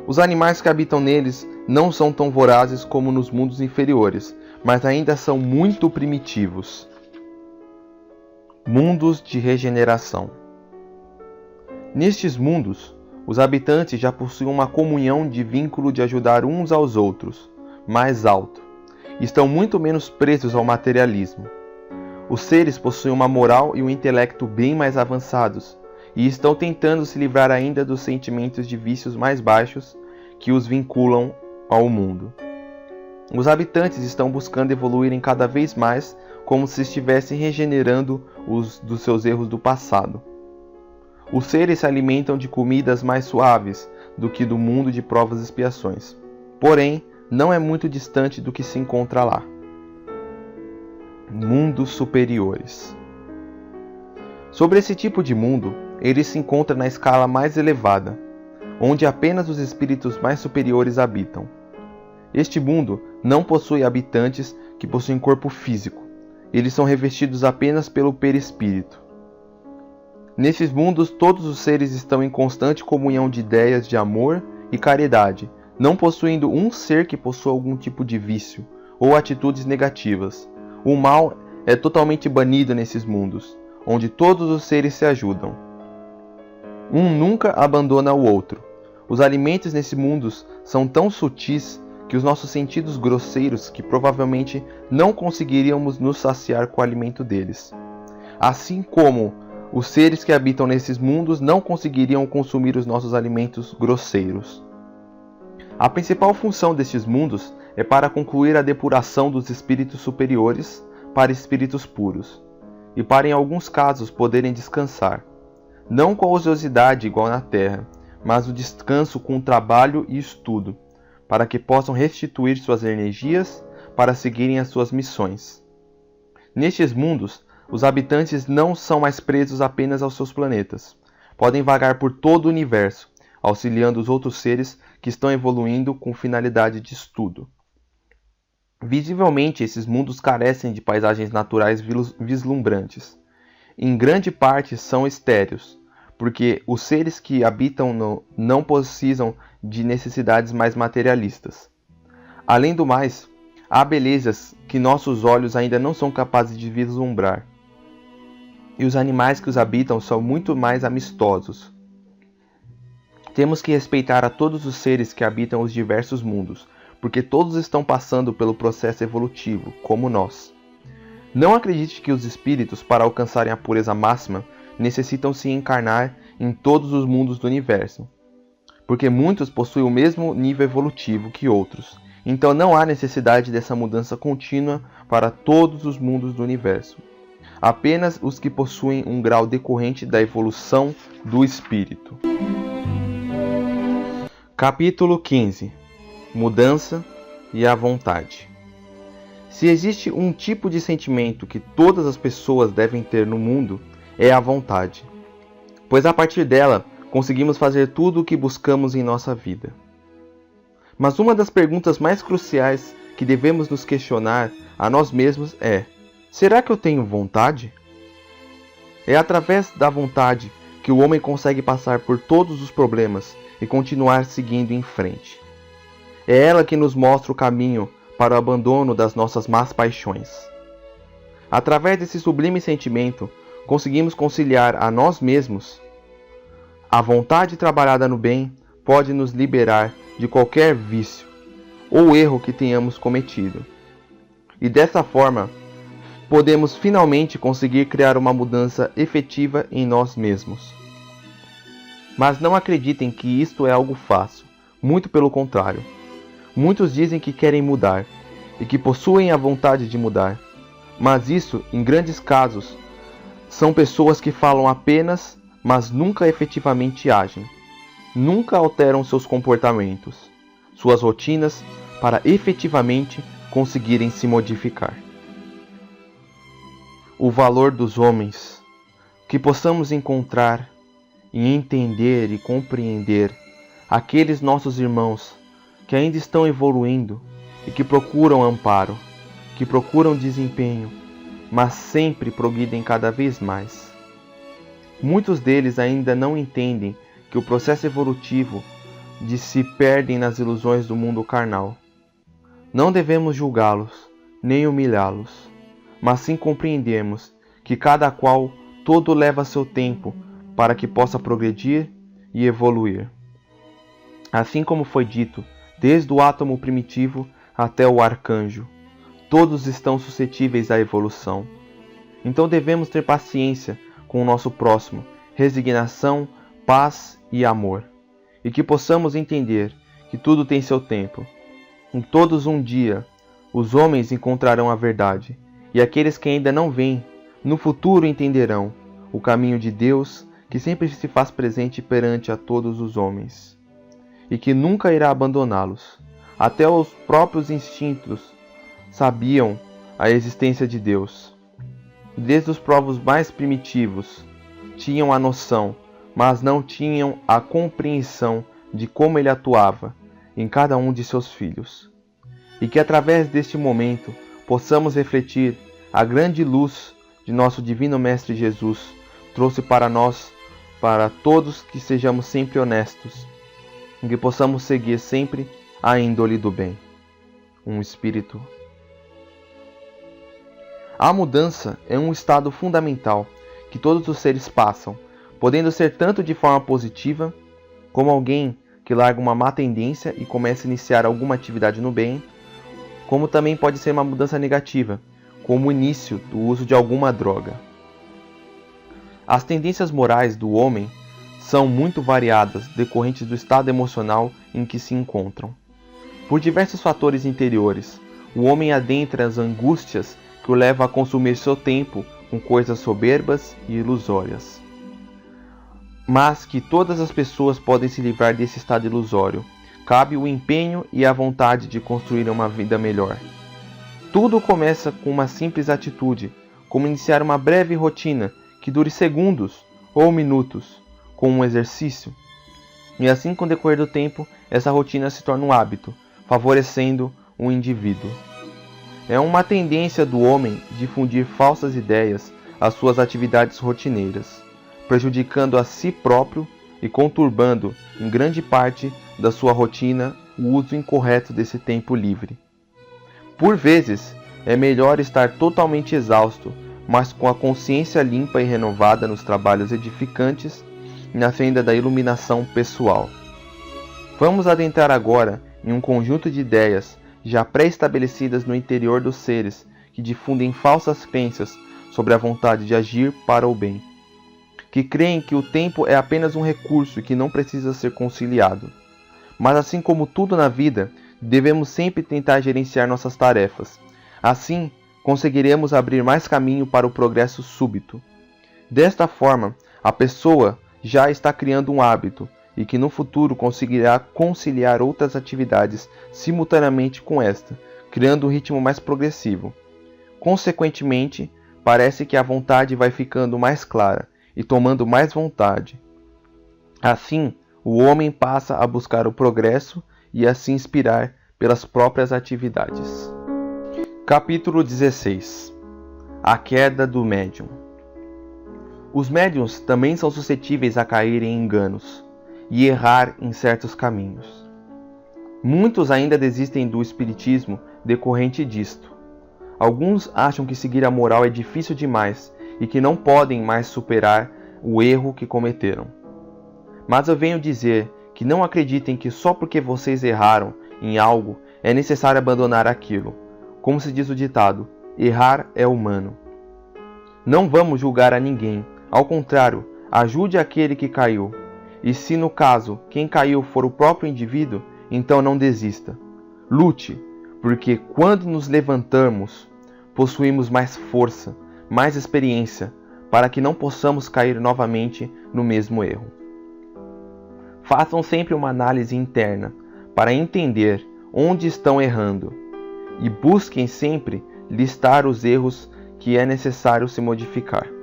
Os animais que habitam neles não são tão vorazes como nos mundos inferiores, mas ainda são muito primitivos. Mundos de regeneração. Nestes mundos, os habitantes já possuem uma comunhão de vínculo de ajudar uns aos outros, mais alto, e estão muito menos presos ao materialismo. Os seres possuem uma moral e um intelecto bem mais avançados e estão tentando se livrar ainda dos sentimentos de vícios mais baixos que os vinculam ao mundo. Os habitantes estão buscando evoluírem cada vez mais, como se estivessem regenerando dos seus erros do passado. Os seres se alimentam de comidas mais suaves do que do mundo de provas e expiações. Porém, não é muito distante do que se encontra lá. Mundos superiores. Sobre esse tipo de mundo, ele se encontra na escala mais elevada, onde apenas os espíritos mais superiores habitam. Este mundo não possui habitantes que possuem corpo físico. Eles são revestidos apenas pelo perispírito. Nesses mundos, todos os seres estão em constante comunhão de ideias de amor e caridade, não possuindo um ser que possua algum tipo de vício ou atitudes negativas. O mal é totalmente banido nesses mundos, onde todos os seres se ajudam. Um nunca abandona o outro. Os alimentos nesses mundos são tão sutis que os nossos sentidos grosseiros que provavelmente não conseguiríamos nos saciar com o alimento deles. Assim como os seres que habitam nesses mundos não conseguiriam consumir os nossos alimentos grosseiros. A principal função destes mundos é para concluir a depuração dos espíritos superiores para espíritos puros, e para em alguns casos poderem descansar, não com a ociosidade igual na Terra, mas o descanso com trabalho e estudo, para que possam restituir suas energias para seguirem as suas missões. Nestes mundos, os habitantes não são mais presos apenas aos seus planetas. Podem vagar por todo o universo, auxiliando os outros seres que estão evoluindo com finalidade de estudo. Visivelmente, esses mundos carecem de paisagens naturais vislumbrantes. Em grande parte são estéreos, porque os seres que habitam não precisam de necessidades mais materialistas. Além do mais, há belezas que nossos olhos ainda não são capazes de vislumbrar. E os animais que os habitam são muito mais amistosos. Temos que respeitar a todos os seres que habitam os diversos mundos, porque todos estão passando pelo processo evolutivo, como nós. Não acredite que os espíritos, para alcançarem a pureza máxima, necessitam se encarnar em todos os mundos do universo, porque muitos possuem o mesmo nível evolutivo que outros, então não há necessidade dessa mudança contínua para todos os mundos do universo. Apenas os que possuem um grau decorrente da evolução do espírito. Capítulo 15. Mudança e a vontade. Se existe um tipo de sentimento que todas as pessoas devem ter no mundo, é a vontade, pois a partir dela conseguimos fazer tudo o que buscamos em nossa vida. Mas uma das perguntas mais cruciais que devemos nos questionar a nós mesmos é: será que eu tenho vontade? É através da vontade que o homem consegue passar por todos os problemas e continuar seguindo em frente. É ela que nos mostra o caminho para o abandono das nossas más paixões. Através desse sublime sentimento, conseguimos conciliar a nós mesmos. A vontade trabalhada no bem pode nos liberar de qualquer vício ou erro que tenhamos cometido. E dessa forma, podemos finalmente conseguir criar uma mudança efetiva em nós mesmos. Mas não acreditem que isto é algo fácil, muito pelo contrário. Muitos dizem que querem mudar e que possuem a vontade de mudar, mas isso, em grandes casos, são pessoas que falam apenas, mas nunca efetivamente agem. Nunca alteram seus comportamentos, suas rotinas, para efetivamente conseguirem se modificar. O valor dos homens, que possamos encontrar e entender e compreender aqueles nossos irmãos que ainda estão evoluindo e que procuram amparo, que procuram desempenho, mas sempre progridem cada vez mais. Muitos deles ainda não entendem que o processo evolutivo de se perdem nas ilusões do mundo carnal. Não devemos julgá-los, nem humilhá-los, mas sim compreendemos que cada qual todo leva seu tempo para que possa progredir e evoluir. Assim como foi dito, desde o átomo primitivo até o arcanjo, todos estão suscetíveis à evolução. Então devemos ter paciência com o nosso próximo, resignação, paz e amor, e que possamos entender que tudo tem seu tempo. Em todos um dia, os homens encontrarão a verdade, e aqueles que ainda não veem, no futuro entenderão o caminho de Deus, que sempre se faz presente perante a todos os homens, e que nunca irá abandoná-los. Até os próprios instintos sabiam a existência de Deus. Desde os povos mais primitivos, tinham a noção, mas não tinham a compreensão de como ele atuava em cada um de seus filhos. E que através deste momento possamos refletir a grande luz de nosso Divino Mestre Jesus trouxe para nós, para todos, que sejamos sempre honestos, e que possamos seguir sempre a índole do bem. Um espírito. A mudança é um estado fundamental que todos os seres passam, podendo ser tanto de forma positiva, como alguém que larga uma má tendência e começa a iniciar alguma atividade no bem, como também pode ser uma mudança negativa, como o início do uso de alguma droga. As tendências morais do homem são muito variadas, decorrentes do estado emocional em que se encontram. Por diversos fatores interiores, o homem adentra as angústias que o levam a consumir seu tempo com coisas soberbas e ilusórias. Mas que todas as pessoas podem se livrar desse estado ilusório. Cabe o empenho e a vontade de construir uma vida melhor. Tudo começa com uma simples atitude, como iniciar uma breve rotina que dure segundos ou minutos, com um exercício. E assim, com o decorrer do tempo, essa rotina se torna um hábito, favorecendo o indivíduo. É uma tendência do homem difundir falsas ideias às suas atividades rotineiras, prejudicando a si próprio e conturbando, em grande parte da sua rotina, o uso incorreto desse tempo livre. Por vezes, é melhor estar totalmente exausto, mas com a consciência limpa e renovada nos trabalhos edificantes e na senda da iluminação pessoal. Vamos adentrar agora em um conjunto de ideias já pré-estabelecidas no interior dos seres que difundem falsas crenças sobre a vontade de agir para o bem, que creem que o tempo é apenas um recurso e que não precisa ser conciliado. Mas assim como tudo na vida, devemos sempre tentar gerenciar nossas tarefas. Assim, conseguiremos abrir mais caminho para o progresso súbito. Desta forma, a pessoa já está criando um hábito e que no futuro conseguirá conciliar outras atividades simultaneamente com esta, criando um ritmo mais progressivo. Consequentemente, parece que a vontade vai ficando mais clara e tomando mais vontade. Assim, o homem passa a buscar o progresso e a se inspirar pelas próprias atividades. Capítulo 16. A queda do médium. Os médiuns também são suscetíveis a cair em enganos e errar em certos caminhos. Muitos ainda desistem do espiritismo decorrente disto. Alguns acham que seguir a moral é difícil demais e que não podem mais superar o erro que cometeram. Mas eu venho dizer que não acreditem que só porque vocês erraram em algo é necessário abandonar aquilo. Como se diz o ditado, errar é humano. Não vamos julgar a ninguém, ao contrário, ajude aquele que caiu. E se no caso quem caiu for o próprio indivíduo, então não desista. Lute, porque quando nos levantamos, possuímos mais força, mais experiência, para que não possamos cair novamente no mesmo erro. Façam sempre uma análise interna, para entender onde estão errando, e busquem sempre listar os erros que é necessário se modificar.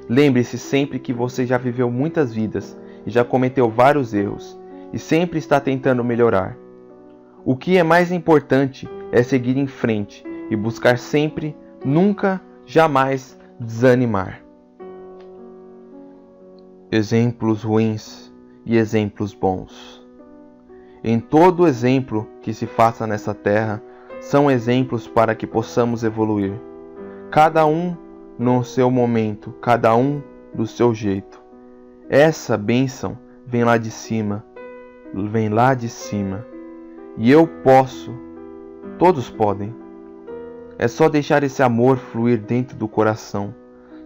Lembre-se sempre que você já viveu muitas vidas e já cometeu vários erros, e sempre está tentando melhorar. O que é mais importante é seguir em frente e buscar sempre, nunca, jamais desanimar. Exemplos ruins e exemplos bons. Em todo exemplo que se faça nessa terra, são exemplos para que possamos evoluir. Cada um no seu momento, cada um do seu jeito. Essa bênção vem lá de cima, e eu posso, todos podem, É só deixar esse amor fluir dentro do coração,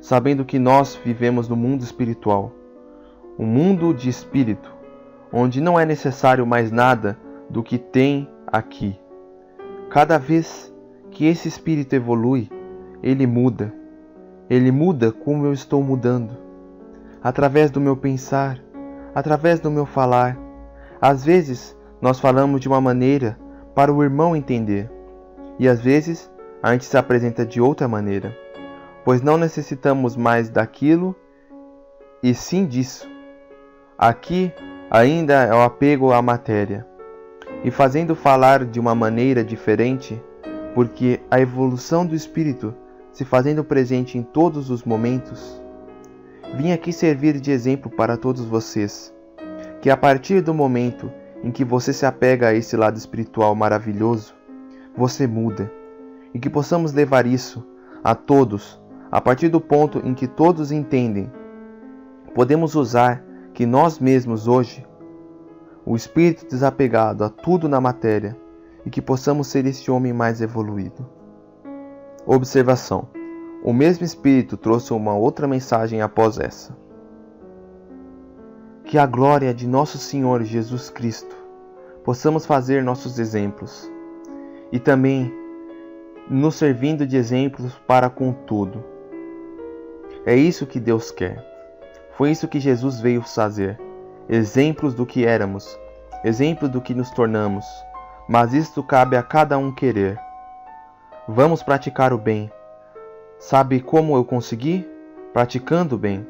sabendo que nós vivemos no mundo espiritual, um mundo de espírito, onde não é necessário mais nada do que tem aqui. Cada vez que esse espírito evolui, ele muda. Ele muda como eu estou mudando, através do meu pensar, através do meu falar. Às vezes, nós falamos de uma maneira para o irmão entender, e às vezes a gente se apresenta de outra maneira, pois não necessitamos mais daquilo e sim disso. Aqui ainda é o apego à matéria, e fazendo falar de uma maneira diferente, porque a evolução do espírito se fazendo presente em todos os momentos. Vim aqui servir de exemplo para todos vocês, que a partir do momento em que você se apega a esse lado espiritual maravilhoso, você muda, e que possamos levar isso a todos, a partir do ponto em que todos entendem. Podemos usar que nós mesmos hoje, o espírito desapegado a tudo na matéria, e que possamos ser esse homem mais evoluído. Observação: o mesmo espírito trouxe uma outra mensagem após essa. Que a glória de nosso Senhor Jesus Cristo possamos fazer nossos exemplos, e também nos servindo de exemplos para com tudo. É isso que Deus quer. Foi isso que Jesus veio fazer. Exemplos do que éramos, exemplos do que nos tornamos, mas isto cabe a cada um querer. Vamos praticar o bem. Sabe como eu consegui? Praticando o bem,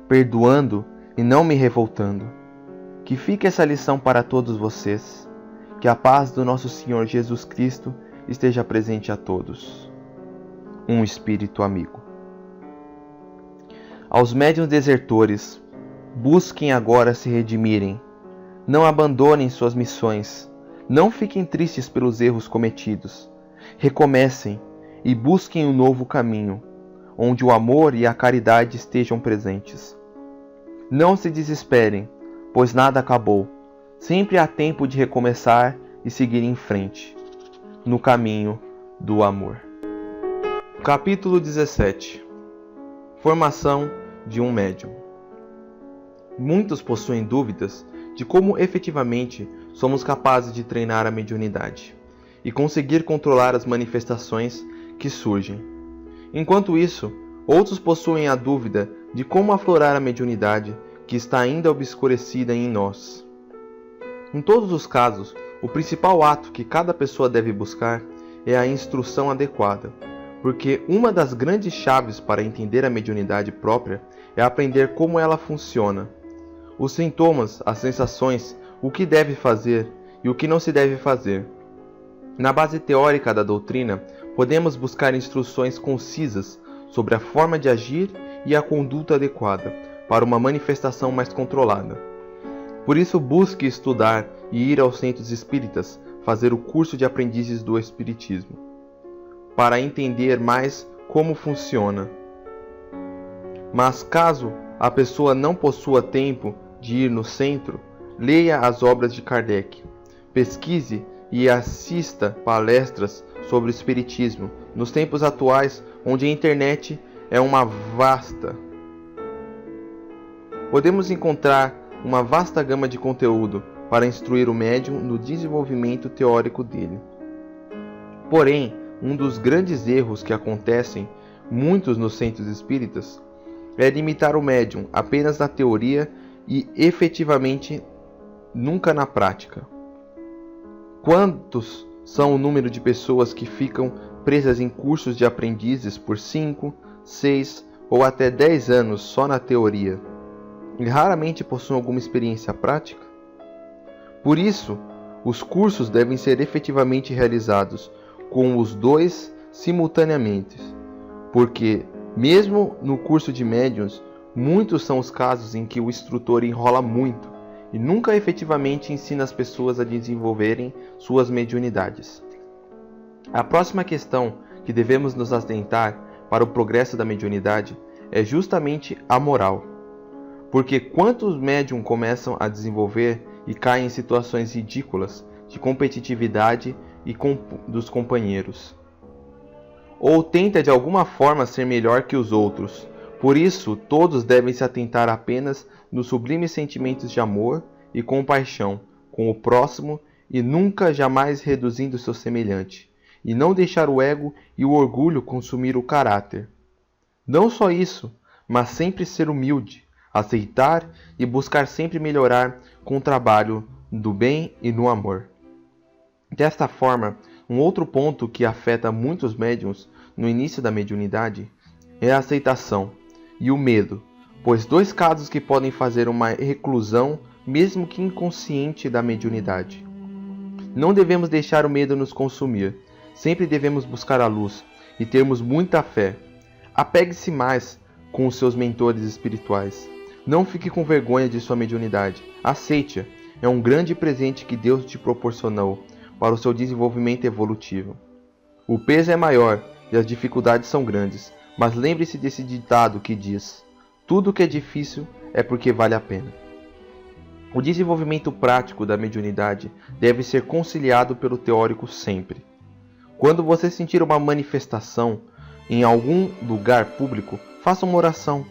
perdoando e não me revoltando. Que fique essa lição para todos vocês. Que a paz do nosso Senhor Jesus Cristo esteja presente a todos. Um espírito amigo. Aos médiuns desertores, busquem agora se redimirem. Não abandonem suas missões. Não fiquem tristes pelos erros cometidos. Recomecem e busquem um novo caminho, onde o amor e a caridade estejam presentes. Não se desesperem, pois nada acabou. Sempre há tempo de recomeçar e seguir em frente, no caminho do amor. Capítulo 17. Formação de um médium. Muitos possuem dúvidas de como efetivamente somos capazes de treinar a mediunidade e conseguir controlar as manifestações que surgem. Enquanto isso, outros possuem a dúvida de como aflorar a mediunidade que está ainda obscurecida em nós. Em todos os casos, o principal ato que cada pessoa deve buscar é a instrução adequada, porque uma das grandes chaves para entender a mediunidade própria é aprender como ela funciona. Os sintomas, as sensações, o que deve fazer e o que não se deve fazer. Na base teórica da doutrina, podemos buscar instruções concisas sobre a forma de agir e a conduta adequada para uma manifestação mais controlada. Por isso, busque estudar e ir aos centros espíritas fazer o curso de aprendizes do Espiritismo, para entender mais como funciona. Mas caso a pessoa não possua tempo de ir no centro, leia as obras de Kardec, pesquise e assista palestras sobre o Espiritismo nos tempos atuais, onde a internet é uma vasta. Podemos encontrar uma vasta gama de conteúdo para instruir o médium no desenvolvimento teórico dele. Porém, um dos grandes erros que acontecem muitos nos centros espíritas é limitar o médium apenas na teoria e efetivamente nunca na prática. Quantos são o número de pessoas que ficam presas em cursos de aprendizes por 5, 6 ou até 10 anos só na teoria e raramente possuem alguma experiência prática? Por isso, os cursos devem ser efetivamente realizados com os dois simultaneamente, porque, mesmo no curso de médiuns, muitos são os casos em que o instrutor enrola muito e nunca efetivamente ensina as pessoas a desenvolverem suas mediunidades. A próxima questão que devemos nos atentar para o progresso da mediunidade é justamente a moral. Porque quantos médiums começam a desenvolver e caem em situações ridículas de competitividade e dos companheiros? ou tenta de alguma forma ser melhor que os outros. Por isso, todos devem se atentar apenas nos sublimes sentimentos de amor e compaixão com o próximo e nunca jamais reduzindo seu semelhante, e não deixar o ego e o orgulho consumir o caráter. Não só isso, mas sempre ser humilde, aceitar e buscar sempre melhorar com o trabalho do bem e no amor. Desta forma, um outro ponto que afeta muitos médiuns no início da mediunidade é a aceitação e o medo, pois dois casos que podem fazer uma reclusão, mesmo que inconsciente, da mediunidade. Não devemos deixar o medo nos consumir, sempre devemos buscar a luz e termos muita fé. Apegue-se mais com os seus mentores espirituais. Não fique com vergonha de sua mediunidade. Aceite-a. É um grande presente que Deus te proporcionou para o seu desenvolvimento evolutivo. O peso é maior e as dificuldades são grandes, mas lembre-se desse ditado que diz: tudo que é difícil é porque vale a pena. O desenvolvimento prático da mediunidade deve ser conciliado pelo teórico sempre. Quando você sentir uma manifestação em algum lugar público, faça uma oração.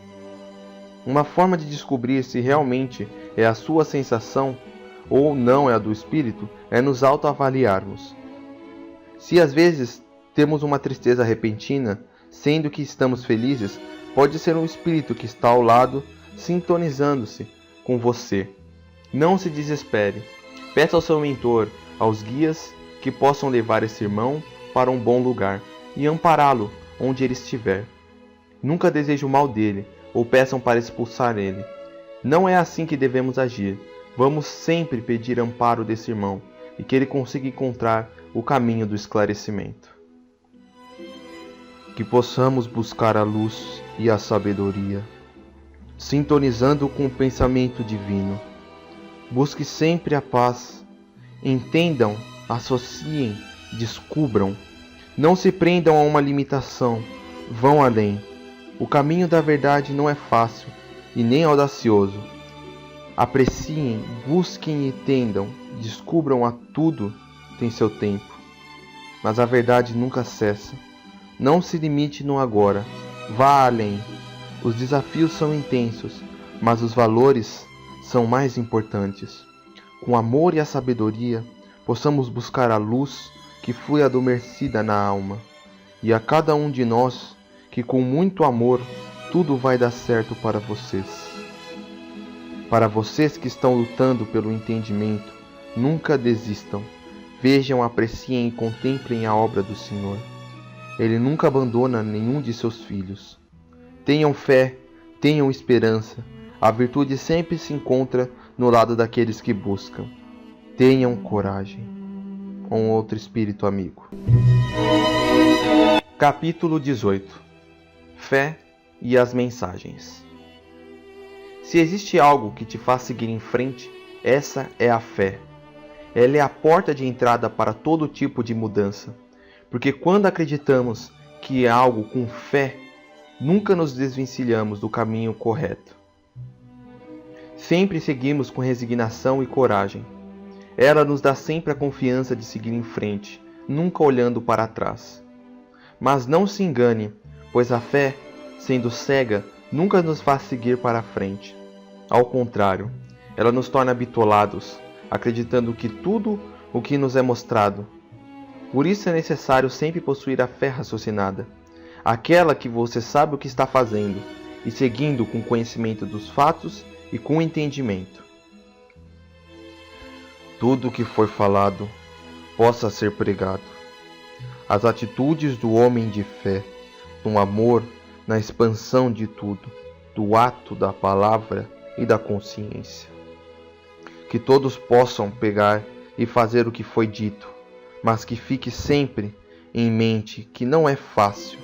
Uma forma de descobrir se realmente é a sua sensação ou não é a do espírito é nos autoavaliarmos. Se às vezes temos uma tristeza repentina, sendo que estamos felizes, pode ser um espírito que está ao lado, sintonizando-se com você. Não se desespere. Peça ao seu mentor, aos guias, que possam levar esse irmão para um bom lugar e ampará-lo onde ele estiver. Nunca deseje o mal dele ou peçam para expulsar ele. Não é assim que devemos agir. Vamos sempre pedir amparo desse irmão e que ele consiga encontrar o caminho do esclarecimento. Que possamos buscar a luz e a sabedoria, sintonizando com o pensamento divino. Busque sempre a paz. Entendam, associem, descubram. Não se prendam a uma limitação. Vão além. O caminho da verdade não é fácil e nem audacioso. Apreciem, busquem e entendam. Descubram a tudo tem seu tempo. Mas a verdade nunca cessa. Não se limite no agora. Vá além. Os desafios são intensos, mas os valores são mais importantes. Com amor e a sabedoria, possamos buscar a luz que flui adormecida na alma. E a cada um de nós, que com muito amor, tudo vai dar certo para vocês. Para vocês que estão lutando pelo entendimento, nunca desistam. Vejam, apreciem e contemplem a obra do Senhor. Ele nunca abandona nenhum de seus filhos. Tenham fé, tenham esperança. A virtude sempre se encontra no lado daqueles que buscam. Tenham coragem. Um outro espírito amigo. Capítulo 18. Fé e as mensagens. Se existe algo que te faz seguir em frente, essa é a fé. Ela é a porta de entrada para todo tipo de mudança. Porque quando acreditamos que é algo com fé, nunca nos desvencilhamos do caminho correto. Sempre seguimos com resignação e coragem. Ela nos dá sempre a confiança de seguir em frente, nunca olhando para trás. Mas não se engane, pois a fé, sendo cega, nunca nos faz seguir para frente. Ao contrário, ela nos torna bitolados, acreditando que tudo o que nos é mostrado. Por isso é necessário sempre possuir a fé raciocinada, aquela que você sabe o que está fazendo, e seguindo com conhecimento dos fatos e com entendimento. Tudo o que for falado possa ser pregado. As atitudes do homem de fé, no amor, na expansão de tudo, do ato, da palavra e da consciência. Que todos possam pegar e fazer o que foi dito, mas que fique sempre em mente que não é fácil,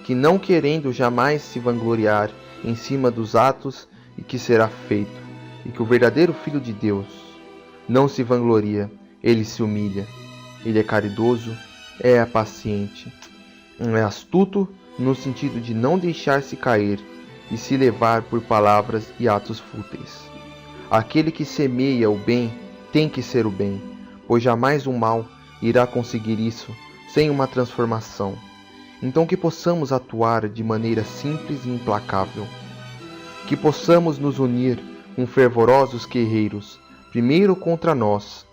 que não querendo jamais se vangloriar em cima dos atos e que será feito, e que o verdadeiro Filho de Deus não se vangloria, ele se humilha, ele é caridoso, é paciente, é astuto no sentido de não deixar-se cair e se levar por palavras e atos fúteis. Aquele que semeia o bem tem que ser o bem, pois jamais o mal irá conseguir isso sem uma transformação. Então que possamos atuar de maneira simples e implacável. Que possamos nos unir com fervorosos guerreiros, primeiro contra nós,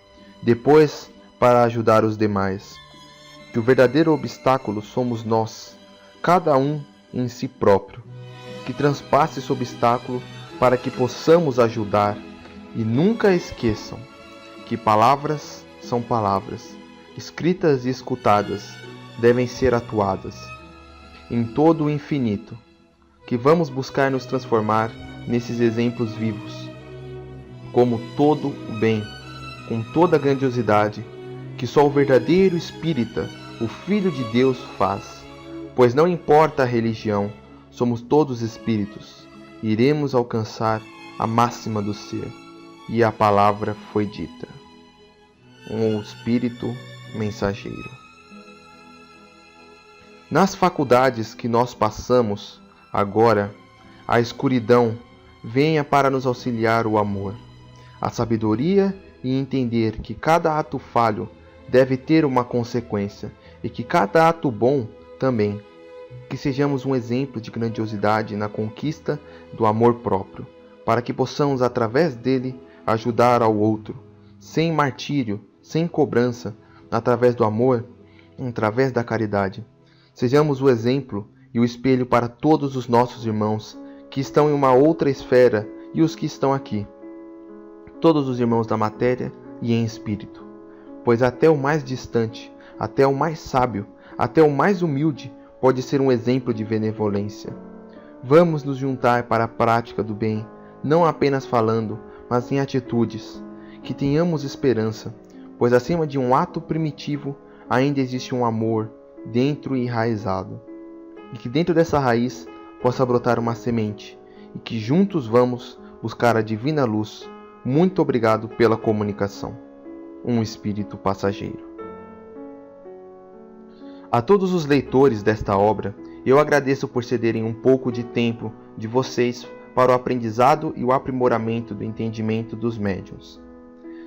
depois para ajudar os demais. Que o verdadeiro obstáculo somos nós, cada um em si próprio. Que transpasse esse obstáculo para que possamos ajudar. E nunca esqueçam que palavras são palavras, escritas e escutadas, devem ser atuadas. Em todo o infinito, que vamos buscar nos transformar nesses exemplos vivos, como todo o bem, com toda a grandiosidade, que só o verdadeiro espírita, o Filho de Deus, faz. Pois não importa a religião, somos todos espíritos, iremos alcançar a máxima do ser. E a palavra foi dita. Um espírito mensageiro. Nas faculdades que nós passamos agora, a escuridão venha para nos auxiliar o amor, a sabedoria e entender que cada ato falho deve ter uma consequência e que cada ato bom também. Que sejamos um exemplo de grandiosidade na conquista do amor próprio, para que possamos através dele ajudar ao outro, sem martírio, sem cobrança, através do amor, através da caridade. Sejamos o exemplo e o espelho para todos os nossos irmãos que estão em uma outra esfera e os que estão aqui. Todos os irmãos da matéria e em espírito. Pois até o mais distante, até o mais sábio, até o mais humilde pode ser um exemplo de benevolência. Vamos nos juntar para a prática do bem, não apenas falando, mas em atitudes. Que tenhamos esperança, pois acima de um ato primitivo ainda existe um amor dentro e enraizado. E que dentro dessa raiz possa brotar uma semente, e que juntos vamos buscar a divina luz. Muito obrigado pela comunicação. Um espírito passageiro. A todos os leitores desta obra, eu agradeço por cederem um pouco de tempo de vocês para o aprendizado e o aprimoramento do entendimento dos médiuns.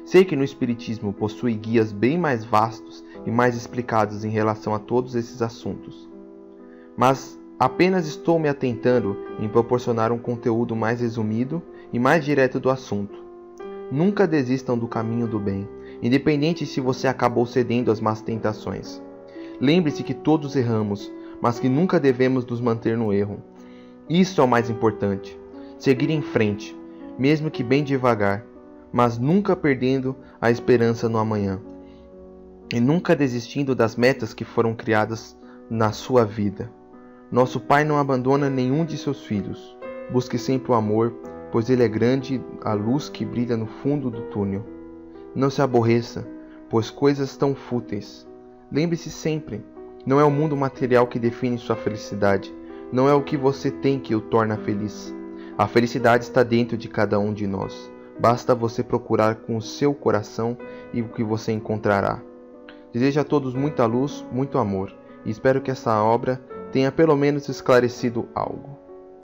Sei que no Espiritismo possui guias bem mais vastos e mais explicados em relação a todos esses assuntos, mas apenas estou me atentando em proporcionar um conteúdo mais resumido e mais direto do assunto. Nunca desistam do caminho do bem, independente se você acabou cedendo às más tentações. Lembre-se que todos erramos, mas que nunca devemos nos manter no erro. Isso é o mais importante. Seguir em frente, mesmo que bem devagar, mas nunca perdendo a esperança no amanhã. E nunca desistindo das metas que foram criadas na sua vida. Nosso Pai não abandona nenhum de seus filhos. Busque sempre o amor, pois ele é grande, a luz que brilha no fundo do túnel. Não se aborreça, pois coisas tão fúteis. Lembre-se sempre, não é o mundo material que define sua felicidade, não é o que você tem que o torna feliz. A felicidade está dentro de cada um de nós. Basta você procurar com o seu coração e o que você encontrará. Desejo a todos muita luz, muito amor, e espero que essa obra tenha pelo menos esclarecido algo.